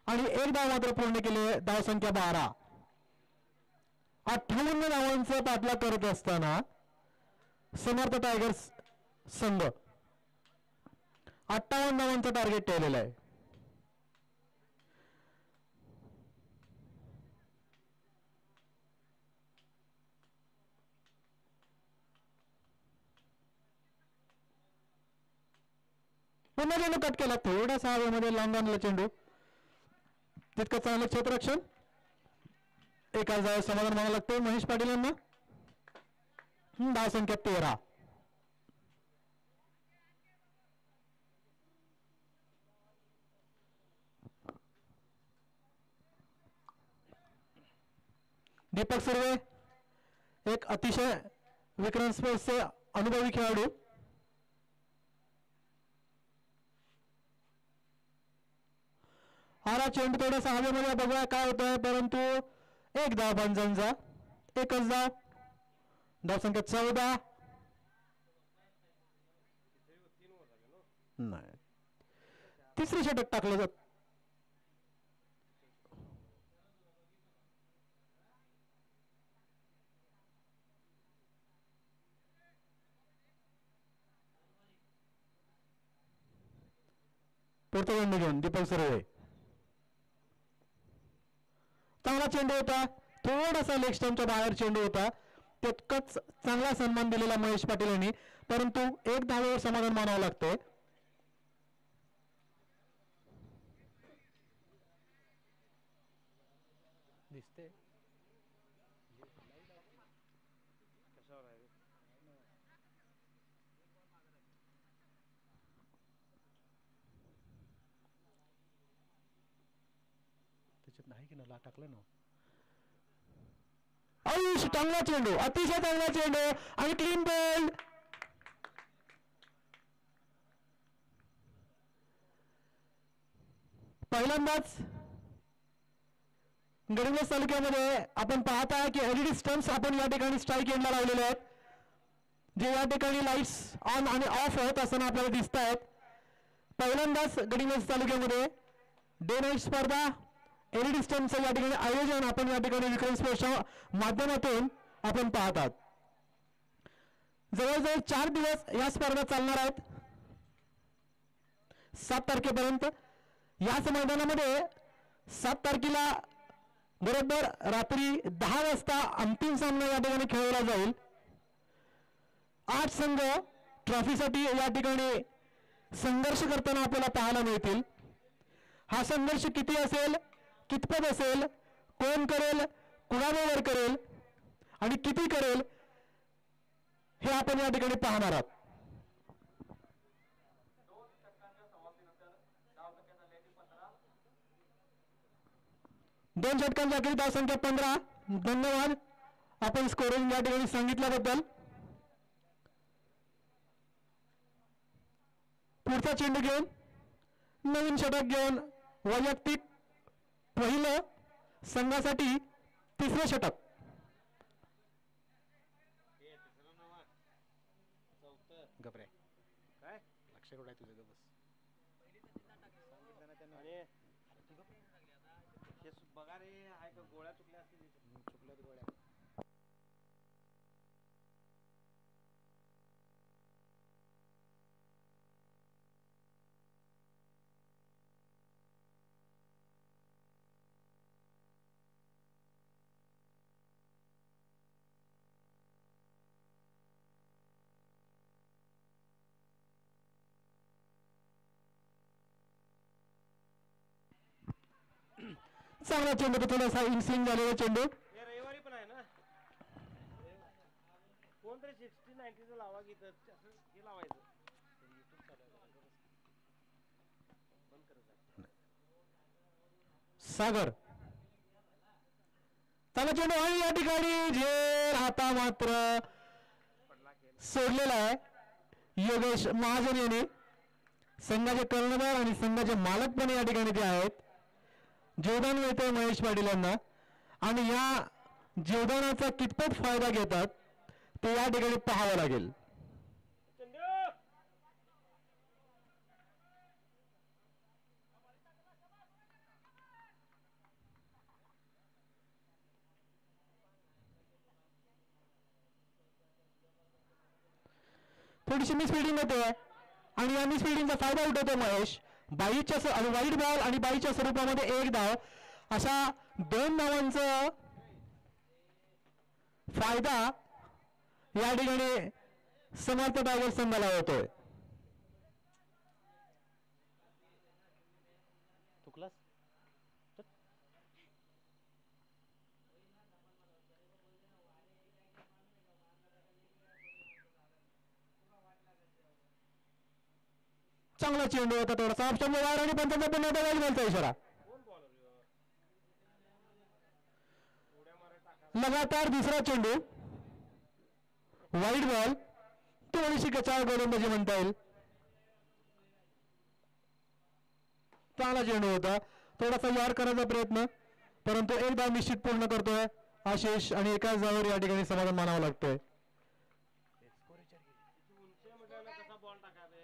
आणि एक धाव मात्र पूर्ण केले. धाव संख्या 12. 58 धावांचं पाठलाग करत असताना समर्थ टायगर्स संघ 58 धावांचं टार्गेट ठेवलेलं आहे. पुन्हा चेंडू कट केला. थोडासा हवेमध्ये लांब आणला चेंडू. तितकं चांगलं क्षेत्ररक्षण. एका जागेवर समाधान मानावं लागतं महेश पाटील यांना. धाव संख्या 13. दीपक सुर्वे एक अतिशय विक्रम स्पोर्ट्सचे अनुभवी खेळाडू. हा चेंडू थोडासा हवेमध्ये बघूया काय होतंय, परंतु एक धाव पंचांचा. एकच धाव. धाव संख्या 14. नाही, तिसरी षटक टाकलं जात. पुढचा चेंडू घेऊन दीपक सुर्वे. चांगला चेंडू होता. थोडासा लेग स्टंपच्या बाहेर चेंडू होता. तितकंच चांगला सन्मान दिलेला महेश पाटील यांनी, परंतु एक धावेवर समाधान मानावं लागतंय. दिसते कशावर आहे त्याच्यात नाही की ना टाकलं ना. आयुष चांगला चेंडू, अतिशय चांगला चेंडू आणि क्लीन बॉल. पहिल्यांदाच गडिंग्लज तालुक्यामध्ये आपण पाहत आहे की एलईडी स्टंप्स आपण या ठिकाणी स्ट्राईक एंडला लावलेले आहेत, जे या ठिकाणी लाईट्स ऑन आणि ऑफ होत असताना आपल्याला दिसत आहेत. पहिल्यांदाच गडिंग्लज तालुक्यामध्ये डे नाईट स्पर्धा एलईडी स्टंपचं या ठिकाणी आयोजन आपण या ठिकाणी विक्रम स्पोर्ट्सच्या माध्यमातून आपण पाहत आहात. जवळजवळ 4 दिवस या स्पर्धा चालणार आहेत. 7 तारखेपर्यंत याच मैदानामध्ये 7 तारखेला बरोबर रात्री 10 वाजता अंतिम सामना या ठिकाणी खेळवला जाईल. 8 संघ ट्रॉफीसाठी या ठिकाणी संघर्ष करताना आपल्याला पाहायला मिळतील. हा संघर्ष किती असेल, कितपत असेल, कोण करेल, कुणाबरोबर करेल आणि किती करेल, हे आपण या ठिकाणी पाहणार आहात. 2 षटकांच्या अखेरीस धाव संख्या 15. धन्यवाद आपण स्कोरिंग या ठिकाणी सांगितल्याबद्दल. पुढचा चेंडू घेऊन नवीन षटक घेऊन वैयक्तिक पहिलं, संघासाठी 3रं षटक. घबरे काय लक्ष कुठं आहे तुझं बस. आणि हे बघा रे, आहे का गोळ्या चुकल्या असतील. चुकल्यात गोळ्या. चांगला चेंडू तो थोडासा इनस्विंग झालेला चेंडू. हे रविवारी पण आहे ना कोणतरी 60-90चं लावा की तर असं हे लावायचं बंद करत सागर चांगला चेंडू आणि या ठिकाणी झेल हाता मात्र सोडलेला आहे योगेश महाजन यांनी. संघाचे कर्णधार आणि संघाचे मालक पण या ठिकाणी ते आहेत. जीवदान मिळतंय महेश पाटील यांना आणि या जीवदानाचा कितपत फायदा घेतात ते या ठिकाणी पाहावं लागेल. थोडीशी मिसफिल्डिंग होते आणि या मिसफिल्डिंगचा फायदा उठवतो महेश. बाईच्या वाईट बॉल आणि बाईच्या स्वरूपामध्ये एक धाव अशा 2 धावांचा फायदा या ठिकाणी समर्थ टायगर संघाला होतोय. चुकलास चांगला चेंडू होता थोडासा ऑप्शन वार आणि पंचांचा पण नव्हता वाईट बॉलचा इशारा. लगातार दुसरा चेंडू वाईट बॉल थोडीशी कचाळ गोलंदाजी म्हणता येईल. चांगला चेंडू होता थोडासा वार करायचा प्रयत्न परंतु एक धाव निश्चित पूर्ण करतोय आशिष आणि एकाच धावावर या ठिकाणी समाधान मानावं लागतोय. कसा बॉल टाकावे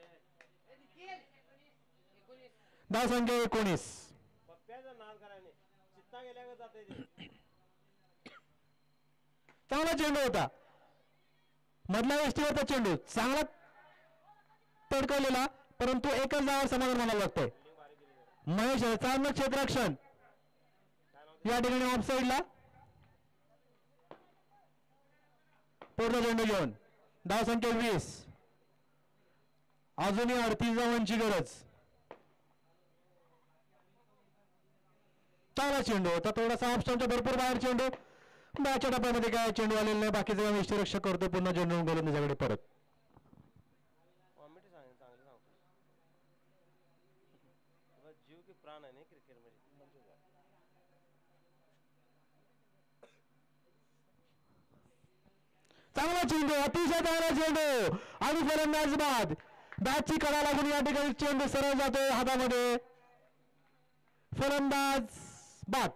धाव संख्या 19. पप्प्याचा नाद करायने चित्ता गेल्यावर जाते ते चांगला चेंडू होता मधल्या वेष्टीवरचा चेंडू चांगला तडकवलेला परंतु एकच धावावर समाधान मानावं लागतंय. महेश चांगलं क्षेत्ररक्षण या ठिकाणी ऑफ साईडला पूर्ण चेंडू घेऊन धाव संख्या 20. अजूनही 38 धावांची गरज. चांगला चेंडू होता थोडासा ऑप्शनच्या भरपूर बाहेर चेंडू बॅटच्या टप्प्यामध्ये काय चेंडू आलेला नाही बाकीचं काम यष्टीरक्षक करतो पुन्हा चेंडू गोलंदाजाकडे परत. कॉमेडी चांगली सांगतो तुला जीव की प्राण आहे ना क्रिकेट मध्ये चांगला चेंडू अतिशय चांगला चेंडू आणि फलंदाज बाद बॅटची कडा लागून या ठिकाणी चेंडू सरळ जातो हातामध्ये फलंदाज बाद.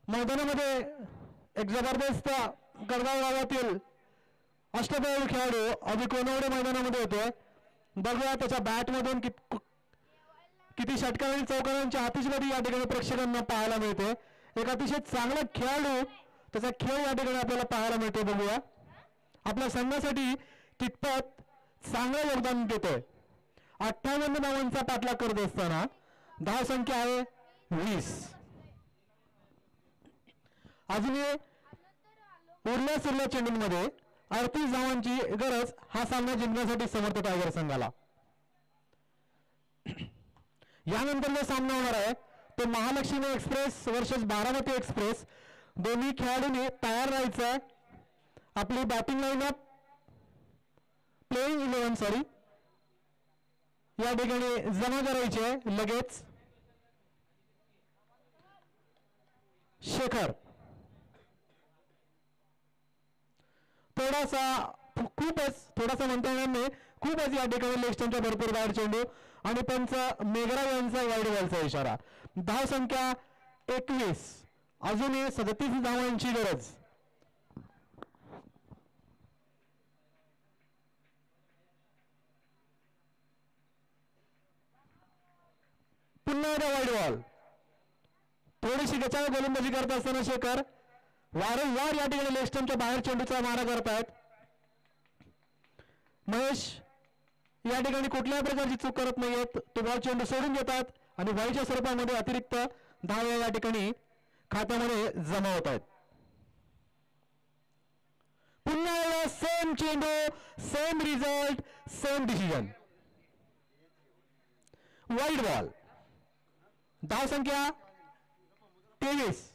मैदानामध्ये एक जबरदस्त गडगाव गावातील अष्टपैलू खेळाडू अभि कोनवडे मैदानामध्ये येतोय. बघूया त्याच्या बॅटमधून किती षटकार आणि चौकारांची आतिषबाजी या ठिकाणी प्रेक्षकांना पाहायला मिळते. एक अतिशय चांगला खेळाडू त्याचा खेळ या ठिकाणी आपल्याला पाहायला मिळतो. बघूया आपल्या संघासाठी कितपत चांगलं योगदान देतोय. 58 धावांचा पाठलाग करत असताना धाव संख्या आहे 20. अजूनही उरल्या सुरल्या चेंडूंमध्ये 38 धावांची गरज हा सामना जिंकण्यासाठी समर्थ टायगर संघाला. यानंतर जो सामना होणार आहे तो Mahalakshmi express versus Baramati express. दोन्ही खेळाडूंनी तयार राहायचं. आपली बॅटिंग लाईनअप प्लेइंग 11 या ठिकाणी जमा करायची आहे लगेच. शेखर थोडासा खूपच थोडासा म्हणता येणार नाही खूपच या ठिकाणी लेग स्टंपच्या भरपूर बाहेर चेंडू आणि पंच मेघरा यांचा वाईड बॉलचा इशारा. धाव संख्या 21. अजूनही 37 धावांची गरज. पुन्हा एकदा वाईड बॉल. थोडीशी गचाळ गोलंदाजी करत असताना शेखर वारंवार या ठिकाणी लेग स्टंपच्या बाहेर चेंडूचा मारा करतायत. महेश या ठिकाणी कुठल्याही प्रकारची चूक करत नाहीयेत. तो बॉल चेंडू सोडून घेतात आणि वाईच्या स्वरूपामध्ये अतिरिक्त धाव या ठिकाणी खात्यामध्ये जमा होत आहेत. पुन्हा सेम चेंडू, same result, same decision. Wide ball. धाव संख्या 23.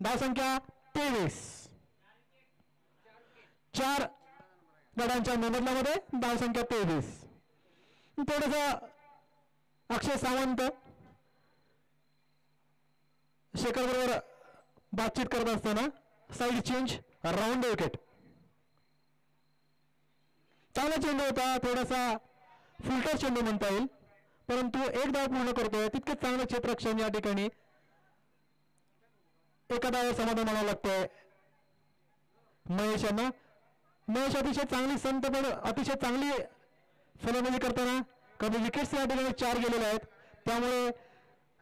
धाव संख्या 23. 4 गडांच्या मोबदल्यामध्ये धाव संख्या 23. थोडस अक्षय सावंत शेखर बरोबर बातचीत करत असताना साईड चेंज, राऊंड विकेट. चांगला चेंडू होता, थोडासा फुलटच चेंडू म्हणता येईल, परंतु एक धाव पूर्ण करतोय. तितकेच चांगलं क्षेत्ररक्षण या ठिकाणी एका धाव समाधान म्हणावं लागतंय महेश यांना. महेश अतिशय चांगली संत पण अतिशय चांगली फलंदाजी करताना कधी विकेट्स या ठिकाणी 4 गेलेले आहेत, त्यामुळे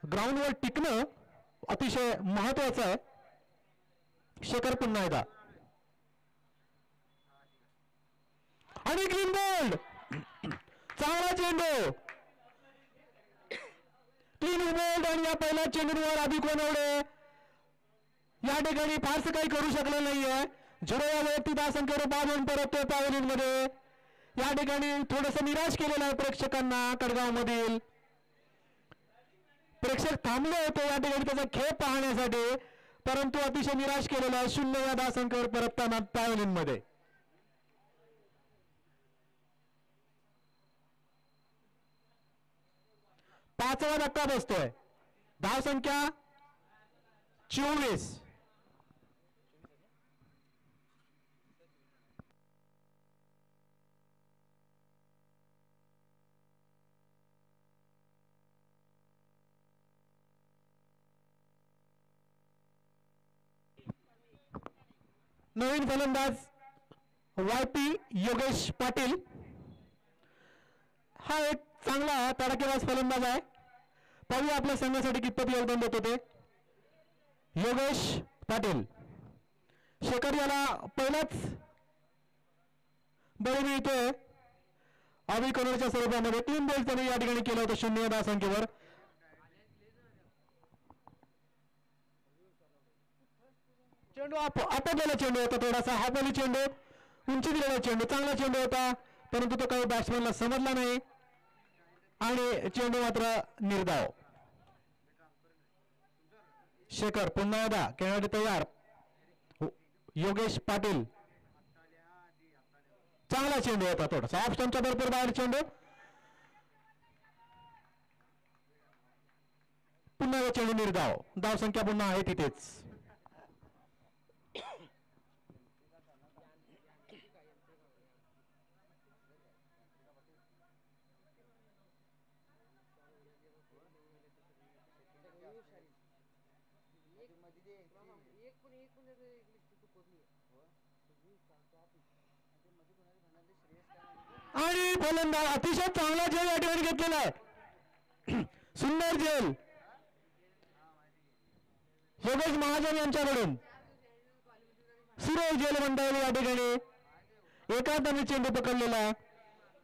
ग्राउंडवर टिकणं अतिशय महत्वाचं आहे. शेखर पुन्हा एकदा आणि ग्रीन बॉल. चांगला चेंडू, क्लीन बॉल. आणि या पहिल्या चेंडूवर आधी कोणवडे या ठिकाणी फारसं काही करू शकलं नाहीये. झिरो या वैयक्तिक धावसंख्येवर बाद होऊन परततोय पॅव्हलियन मध्ये. या ठिकाणी थोडंसं निराश केलेलं आहे प्रेक्षकांना. कडगाव मधील प्रेक्षक थांबले होते या ठिकाणी त्याचा खेळ पाहण्यासाठी, परंतु अतिशय निराश केलेला आहे 0 या धावसंख्येवर परतताना पॅव्हलियन मध्ये. पाचवा धक्का बसतोय. धाव संख्या 24. नवीन फलंदाज YP योगेश पाटील. हा एक चांगला तडाखेबाज फलंदाज आहे. पाहूया आपल्या संघासाठी कितपत योगदान देतो ते. योगेश पाटील. शेखर याला पहिलाच बळी मिळतोय अभिकरणच्या स्वरूपामध्ये. 3 बॉल त्याने या ठिकाणी केलं होतं 0 या धावसंख्येवर. चेंडू आपटलेला चेंडू होता, थोडासा हाफवली चेंडू, उंची दिलेला चेंडू, चांगला चेंडू होता, परंतु तो काही बॅट्समॅनला समजला नाही आणि चेंडू मात्र निर्धाव. शेखर पुन्हा एकदा खेळाडू तयार. योगेश पाटील. चांगला चेंडू होता, थोडासा ऑफ स्टंपच्या भरपूर बाहेर चेंडू. पुन्हा चेंडू निर्धाव. धाव संख्या पुन्हा आहे तिथेच. आणि फलंदाज अतिशय चांगला झेल या ठिकाणी घेतलेला आहे. सुंदर झेल योगेश महाजन यांच्याकडून. सुरेश झेल म्हणता येईल या ठिकाणी. एका हाताने चेंडू पकडलेला.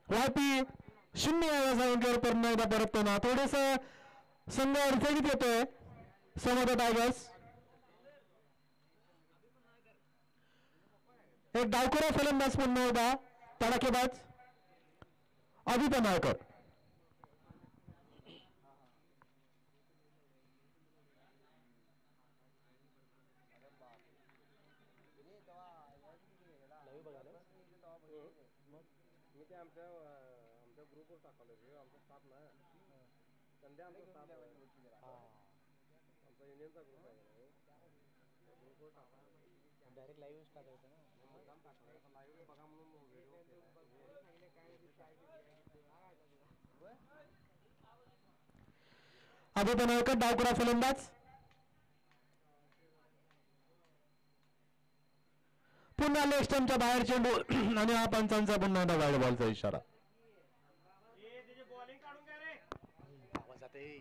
YP 0 या संख्येवर पुन्हा एकदा परतताना थोडेस संघ अडचणीत येतोय समोर टायगर्स. एक डावखुरा फलंदाज पुन्हा एकदा तडाखेबाज अभि पन्हाळकर. मी ते आमच्या ग्रुपवर टाकलं आमचा स्टाफ ना संध्या आमचा स्टाफ आमचा युनियनचा ग्रुप आहे डायरेक्ट लाईव्ह टाकायचं ना. मुद्दाम टाकलाय लाईव्ह बघा म्हणून व्हिडिओ अभिपन एकच डावकुरा फलंदाज. पुन्हा लेग स्टंपच्या बाहेर चेंडू आणि हा पंचांचा पुन्हा एकदा वाईड बॉलचा इशारा. त्याची बॉलिंग काढून घ्या रे. आवाज जाते.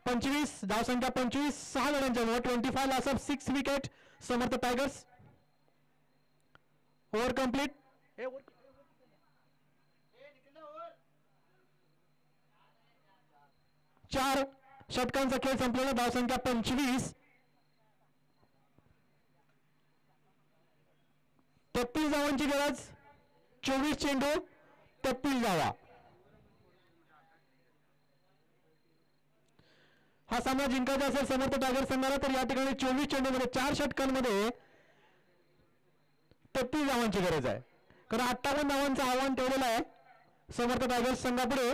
25 धावसंख्या 25 6 रनांच्या 25 loss of 6 wicket Samarth tigers. Over complete. चार षटकांचा खेळ संपलेला. धावसंख्या 25. 33 धावांची गरज. 24 चेंडू 33 धावा. हा सामना जिंकायचा असेल समर्थ टायगर संघाला तर या ठिकाणी 24 चेंडूमध्ये 4 षटकांमध्ये 33 धावांची गरज आहे. कारण 58 धावांचं आव्हान ठेवलेलं आहे समर्थ टायगर्स संघापुढे.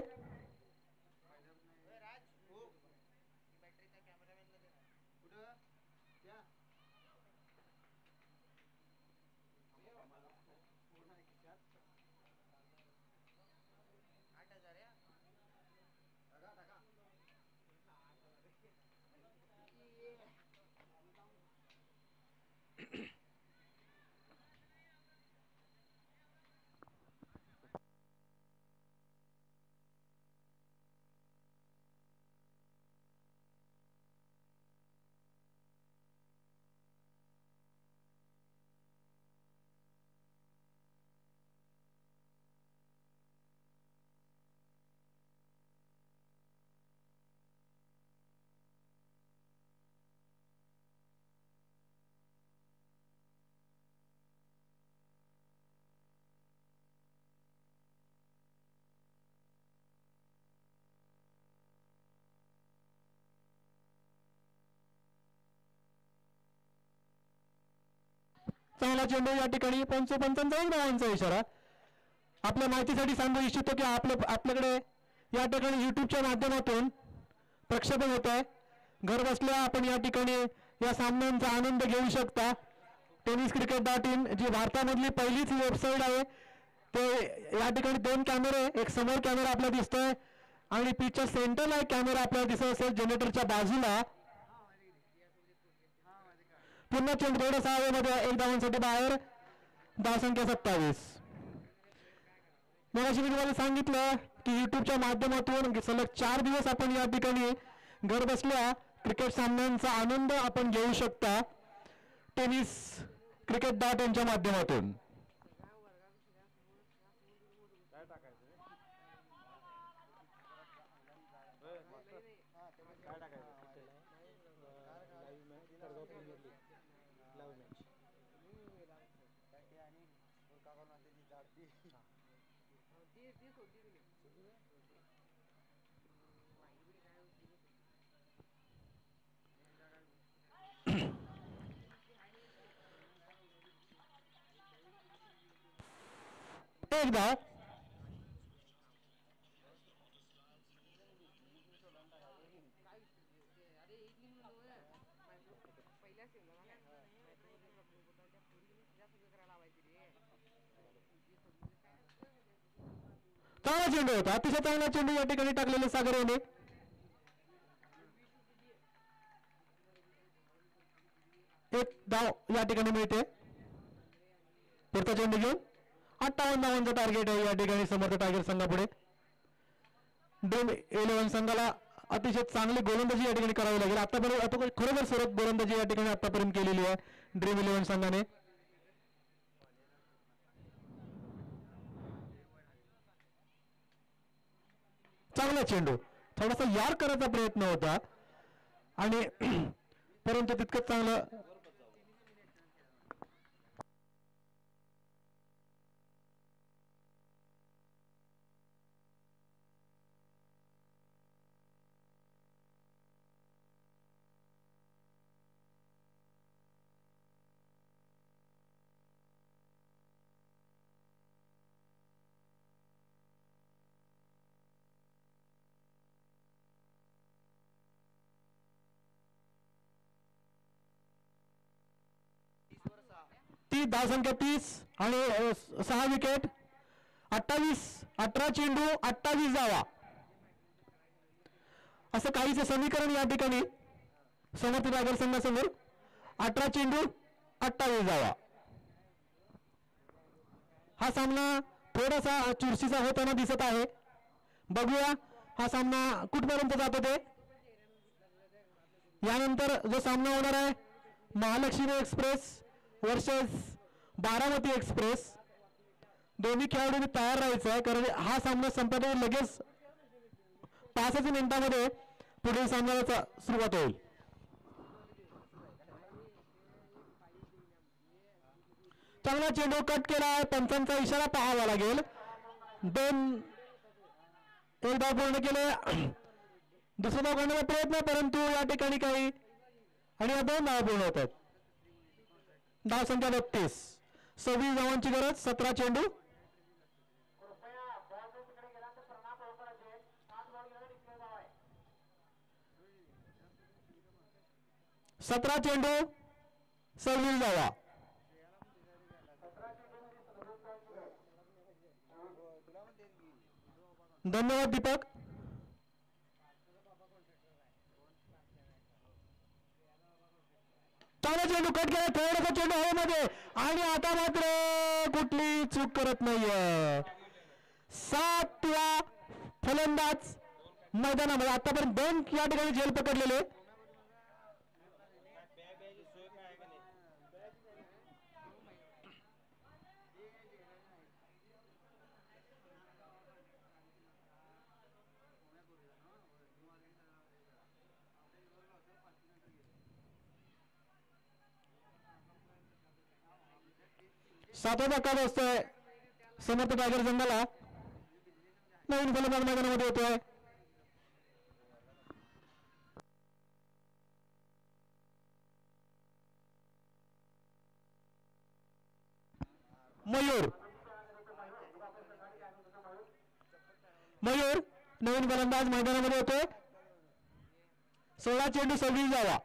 चांगला चेंडू या ठिकाणी 55 धावांचा इशारा. आपल्या माहितीसाठी सांगू इच्छितो की आपल्याकडे या ठिकाणी युट्यूबच्या माध्यमातून प्रक्षेपण होत आहे. घर बसल्या आपण या ठिकाणी या सामन्यांचा आनंद घेऊ शकता. tenniscricket.in जी भारतामधली पहिलीच वेबसाईट आहे. ते या ठिकाणी 2 कॅमेरे, एक समोर कॅमेरा आपल्याला दिसतोय आणि पिचच्या सेंटरला एक कॅमेरा आपल्याला दिसत असेल जनरेटरच्या बाजूला. पुन्हा चेंडू थोडासा हवेमध्ये 1 धावांसाठी बाहेर. धावसंख्या 27. मगाशी मी तुम्हाला सांगितलं की युट्यूबच्या माध्यमातून सलग 4 दिवस आपण या ठिकाणी घर बसल्या क्रिकेट सामन्यांचा आनंद आपण घेऊ शकता tenniscricket.in च्या माध्यमातून. काय टाकायचं काय टाकायचं live match Talgaon premier league live match. एक धाव. चांगला चेंडू होता. अतिशय चांगला चेंडू या ठिकाणी टाकलेले सागर याने. एक धाव या ठिकाणी मिळते. पुढचा चेंडू घेऊन 58 धावांचं टार्गेट आहे या ठिकाणी समर्थ टायगर संघापुढे. ड्रीम 11 संघाला अतिशय चांगली गोलंदाजी या ठिकाणी करावी लागेल. आतापर्यंत खरोखर सरळ गोलंदाजी या ठिकाणी आतापर्यंत केलेली आहे ड्रीम 11 संघाने. चांगला चेंडू थोडासा यार करायचा प्रयत्न होता आणि परंतु तितकंच चांगलं. ती धावसंख्या 30 आणि 6 विकेट. 18 चेंडू 28 धावा, असं काहीच समीकरण या ठिकाणी समर्थ टायगर संघासमोर. 18 चेंडू 28 धावा. हा सामना थोडासा चुरशीचा होताना दिसत आहे. बघूया हा सामना कुठपर्यंत जातो ते. यानंतर जो सामना होणार आहे Mahalakshmi express versus Baramati express. दोन्ही खेळाडूंनी तयार राहायचं आहे, कारण हा सामना संपल्यावर लगेच 5च मिनिटांमध्ये पुढील सामन्याला सुरुवात होईल. चांगला चेंडू कट केला आहे. पंचांचा इशारा पाहावा लागेल. एक धाव पूर्ण केले. दुसरा धाव काढण्याचा प्रयत्न, परंतु या ठिकाणी काही आणि या 2 धावा पूर्ण होत आहेत. धाव संख्या 32. 26 धावांची गरज. 17 चेंडू. कृपया बॉल जर तिकडे गेला तर परिणाम होऊ करायचे. 7 बॉल गेला डिक्लेअर धाव आहे. 17 चेंडू 26 धावा. धन्यवाद दीपक. चांगला चेंडू कट केला. थोडासा चेंडू हवेमध्ये आणि आता मात्र कुठली चूक करत नाहीये. 7वा फलंदाज मैदानामध्ये. आतापर्यंत 2 या ठिकाणी झेल पकडलेले. सोय काय आहे का नाही? सातवा धक्का बसतोय समर्थ टायगर संघाला. नवीन फलंदाज मैदानामध्ये येतोय. मयूर नवीन फलंदाज मैदानामध्ये येतोय. 16 चेंडू 26 धावा.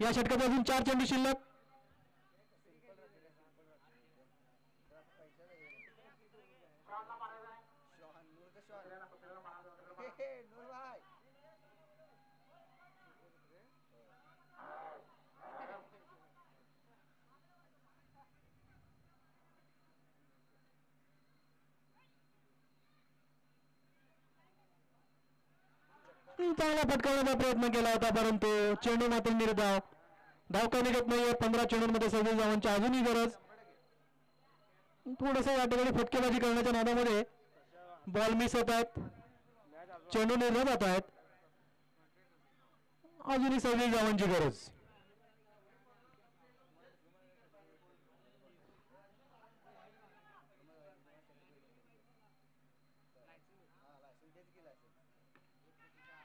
या षटकात अजून 4 चेंडू शिल्लक. चांगला फटकावण्याचा प्रयत्न केला होता, परंतु चेंडू मात्र निर्धाव. धाव का निघत नाहीये. 15 चेंडूंमध्ये 26 धावांची अजूनही गरज. थोडस या ठिकाणी फटकेबाजी करण्याच्या नादामध्ये बॉल मिस होत आहेत. चेंडू निर्धाव जात आहेत. अजूनही 26 धावांची गरज.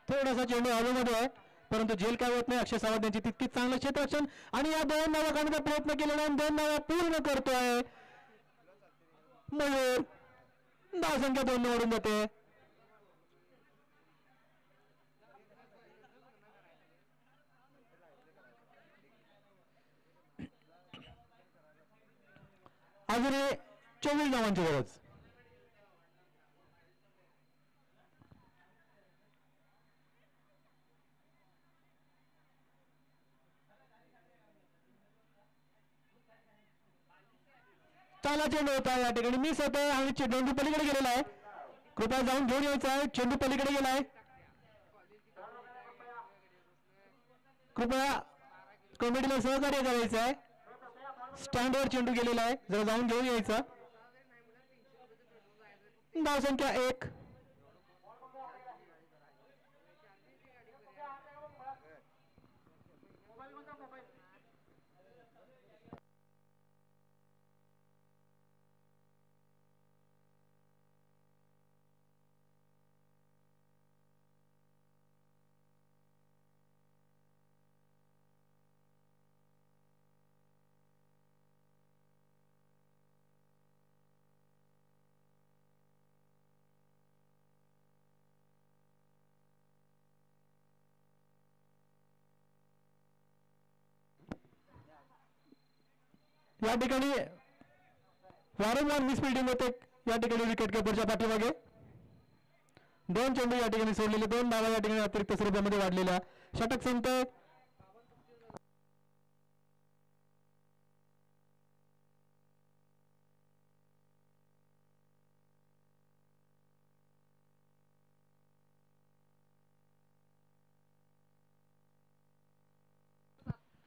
थोडासा चेंडू हवेमध्ये आहे, परंतु झेल काय होत नाही. अक्षय सावंत यांची तितकीच चांगलं क्षेत्ररक्षण आणि या 2 धावा काढण्याचा प्रयत्न केलेला 2 धावा पूर्ण करतोय मयूर. धाव संख्या 2 निवडून जाते. अजूनही 24 धावांची गरज. चांगला चेंडू होता, या ठिकाणी मिस होत आहे आणि चेंडू पलीकडे गेलेला आहे. कृपया जाऊन घेऊन यायचा आहे. चेंडू पलीकडे गेलाय. कृपया कमिटीला सहकार्य करायचं आहे. स्टँडवर चेंडू गेलेला आहे, जरा जाऊन घेऊन यायचा. धाव संख्या 1. या ठिकाणी वारंवार मिसफिल्डिंग होते या ठिकाणी विकेट किपरच्या पाठीमागे. 2 चेंडू या ठिकाणी सोडलेले, 2 धावा या ठिकाणी अतिरिक्त स्वरूपामध्ये वाढलेल्या. षटक संपतोय.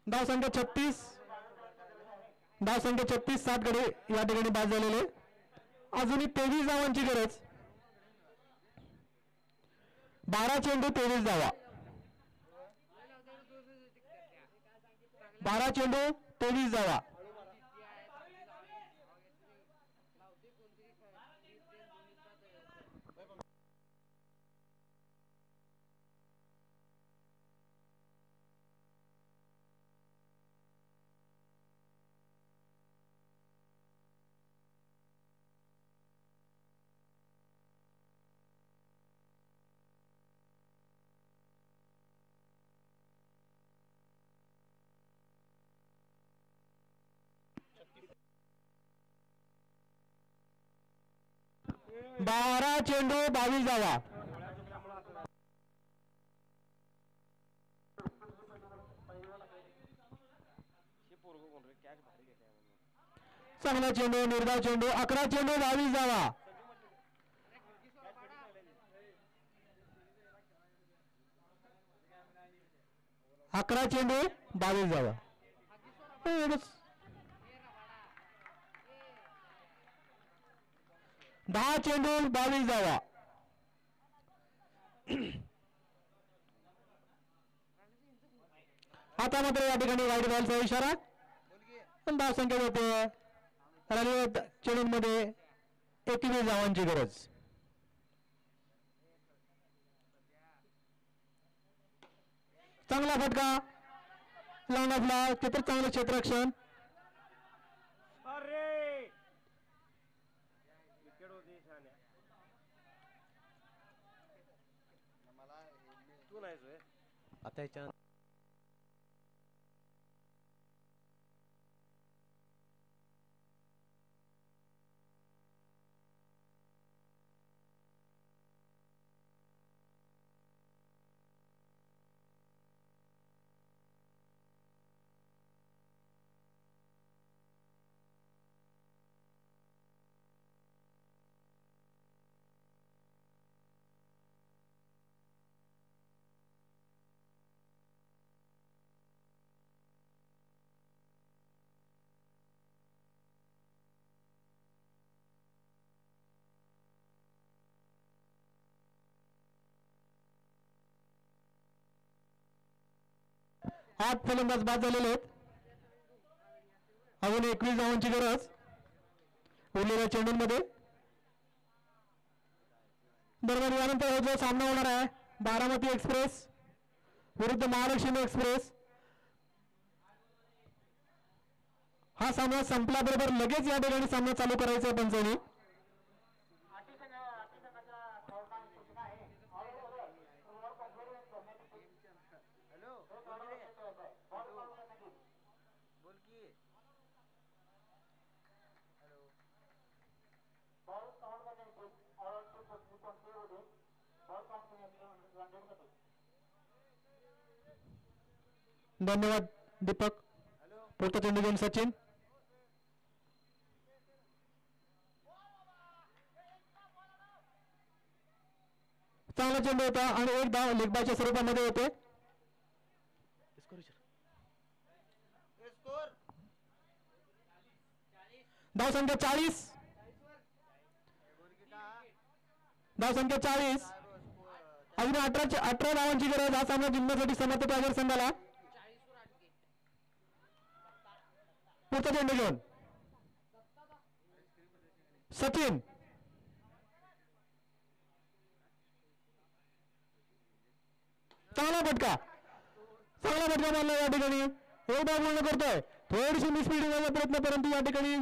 धाव संख्या 36, 7 गडी या ठिकाणी बाद झालेले. अजूनही 23 धावांची गरज. 12 चेंडू 23 धावा. 12 चेंडू 23 धावा. बारा चेंडू 22 धावा. चांगला चेंडू, निर्धाव चेंडू. 11 चेंडू 22 धावा. 11 चेंडू 22 धावा. 10 चेंडू 22 धावा. आता मात्र या ठिकाणी वाईट बॉलचा इशारा. पण धाव संख्या होते चेंडूमध्ये 21 धावांची गरज. चांगला फटका लावून आपला तिथे चांगलं क्षेत्ररक्षण. आता याच्या आठ फलंदाज बाद झालेले आहेत. अजून 21 धावांची गरज उरलेल्या चेंडूंमध्ये. दरम्यान यानंतर जो सामना होणार आहे बारामती एक्सप्रेस विरुद्ध महालक्ष्मी एक्सप्रेस. हा सामना संपल्याबरोबर लगेच या ठिकाणी सामना चालू करायचा आहे पंचांनी. धन्यवाद दीपक. पुढचा चेंडू घेऊन सचिन. चांगला चेंडू होता आणि एक धाव लेगबायच्या स्वरूपामध्ये होते. धाव संख्या 40. धाव संख्या 40. अजून 18 धावांची गरज हा सामना जिंकण्यासाठी समर्थ टायगर संघाला. पुढचा चेंडू घेऊन सचिन. चांगला फटका मारला या ठिकाणी. एक धाव पूर्ण करतोय. थोडीशी मिसफिल्डिंग करण्याचा प्रयत्न परंतु या ठिकाणी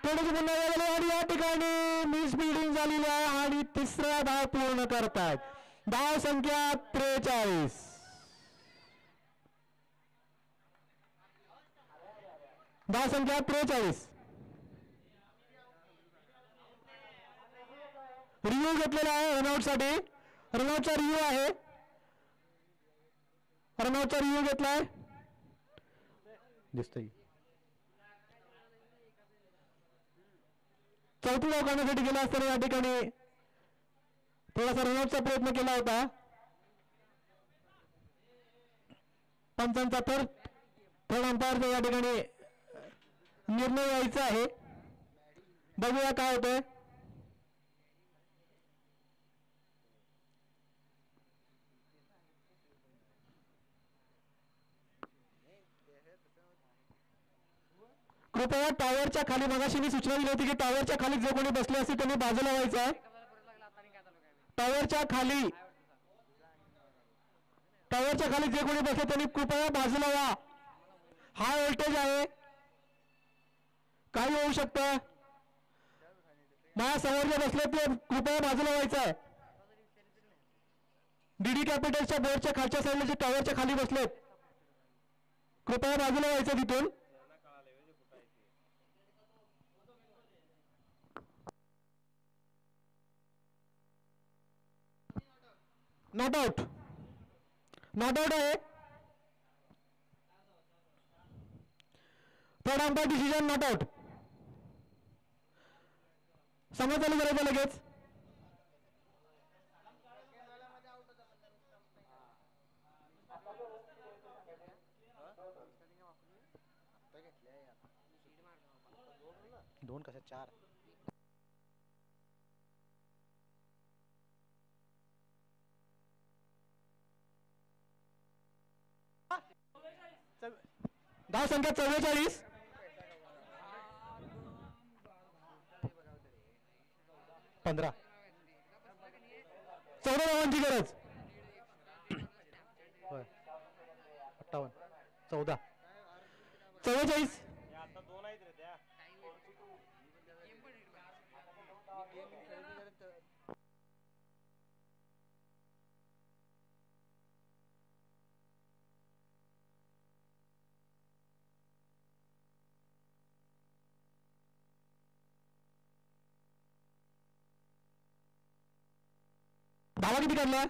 थोडीशी पुन्हा आणि या ठिकाणी मिसफिल्डिंग झालेली आहे आणि तिसरा धाव पूर्ण करतात. धाव संख्या 43. धाव संख्या 43. रिव्ह्यू घेतलेला आहे रनआउटसाठी. रनआउटचा रिव्ह्यू आहे. रनआउटचा रिव्ह्यू घेतलाय. दिसतंय. चौथी धाव काढण्यासाठी गेला असताना या ठिकाणी थोडासा रनआउटचा प्रयत्न केला होता. पंचांचा थर्ड अंपायरचा या ठिकाणी निर्णय यायचा आहे. बघूया काय होतंय. कृपया टॉवरच्या खाली, मगाशी मी सूचना दिली होती की टॉवरच्या खाली जे कोणी बसले असते त्यांनी बाजूला व्हायचं आहे. टॉवरच्या खाली जे कोणी बसले त्यांनी कृपया बाजूला व्हा. हाय व्होल्टेज आहे, काही होऊ शकतं. माझ्या समोर जे बसले ते कृपया बाजूला व्हायचं आहे. डीडी कॅपिटलच्या बोर्डच्या खालच्या साईडला जे टॉवरच्या खाली बसलेत कृपया बाजूला व्हायचं तिथून. नॉट आउट आहे. Third umpire decision not out. समज चालू करायचं लगेच. दोन कशा 4. धाव संख्या 44. 15. 14 धावांची गरज. होय 58. 14. 44. आता 2 आहेत रे त्या. धावा किती काढल्या?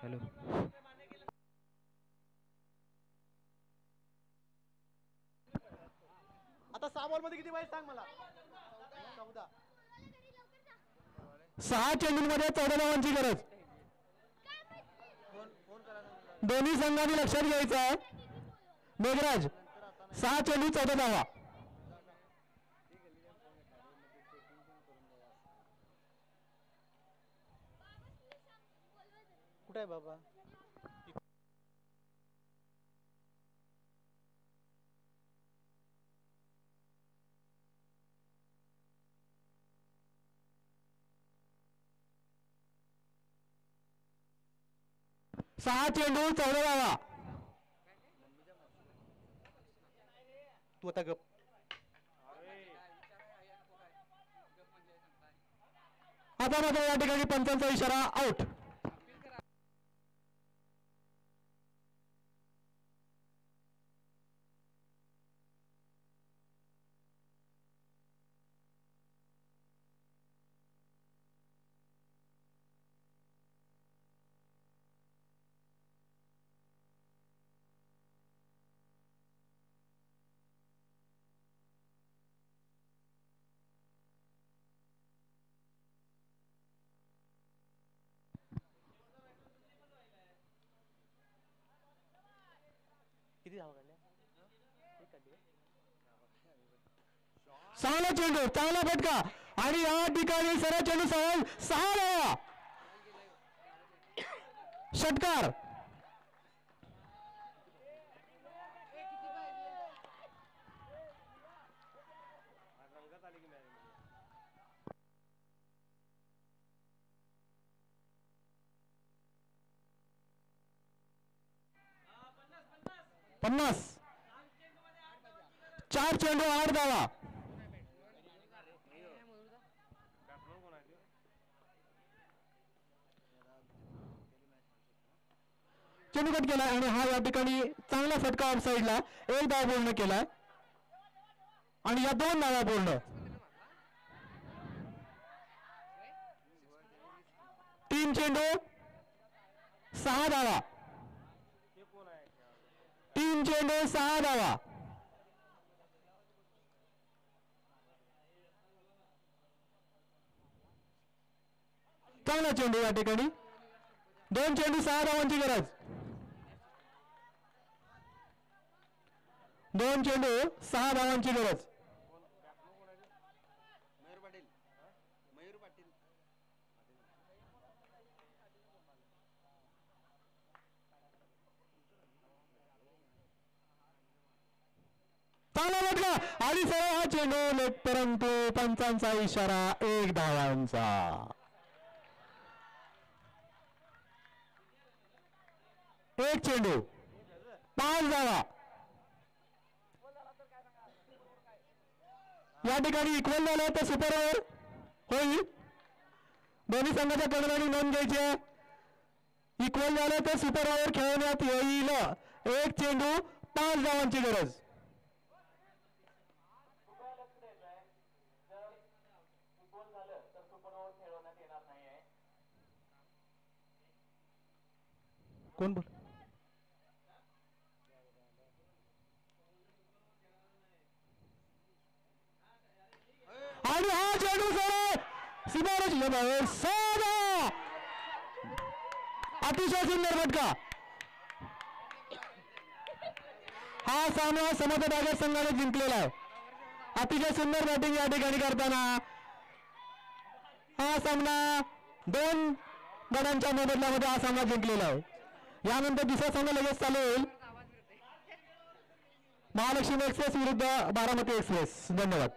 हॅलो. आता 6 बॉल मध्ये किती पाहिजे सांग मला. 14. 6 चेंडूंमध्ये 14 धावांची गरज. दोन्ही संघांनी लक्षात घ्यायचं आहे. मेघराज 6 चेंडू 14 धावा. कुठे आहे बाबा? सहा चेंडू 14 धावा. तू आता गप. आता मात्र या ठिकाणी पंचांचा इशारा आउट. किती धावा काढल्या? सहाला चेंडू चांगला फटका आणि या ठिकाणी सरळ चेंडू सहज 6 धावा. षटकार. रंगत आली की मॅच. 50. 4 चेंडू 8 धावा. चेंडू कट केलाय आणि हा या ठिकाणी चांगला फटका ऑफ साईडला. 1 धाव पूर्ण केलाय आणि या 2 धावा पूर्ण. 3 चेंडू 6 धावा. 3 चेंडू 6 धावा. चांगला चेंडू या ठिकाणी. 2 चेंडू 6 धावांची गरज. 2 चेंडू 6 धावांची गरज. चांगला फटका आणि सरळ हा चेंडू लेट, परंतु पंचांचा इशारा 1 धावांचा. एक चेंडू 5 धावा. या ठिकाणी इक्वल झालं तर सुपर ओव्हर होईल. दोन्ही संघाच्या कडव्याने नोंद घ्यायची आहे. इक्वल झालं तर सुपर ओव्हर खेळवण्यात येईल. एक चेंडू 5 धावांची गरज. कोण बोल आणि हा चेंडू सीमारेषेच्या बाहेर साधा. अतिशय सुंदर फटका. हा सामना समताबागर संघाने जिंकलेला आहे. अतिशय सुंदर बॅटिंग या ठिकाणी करताना हा सामना 2 गडांच्या मोबदल्यामध्ये हा सामना जिंकलेला आहे. यानंतर दुसरा सामना लगेच चालू होईल. महालक्ष्मी एक्सप्रेस विरुद्ध बारामती एक्सप्रेस. धन्यवाद.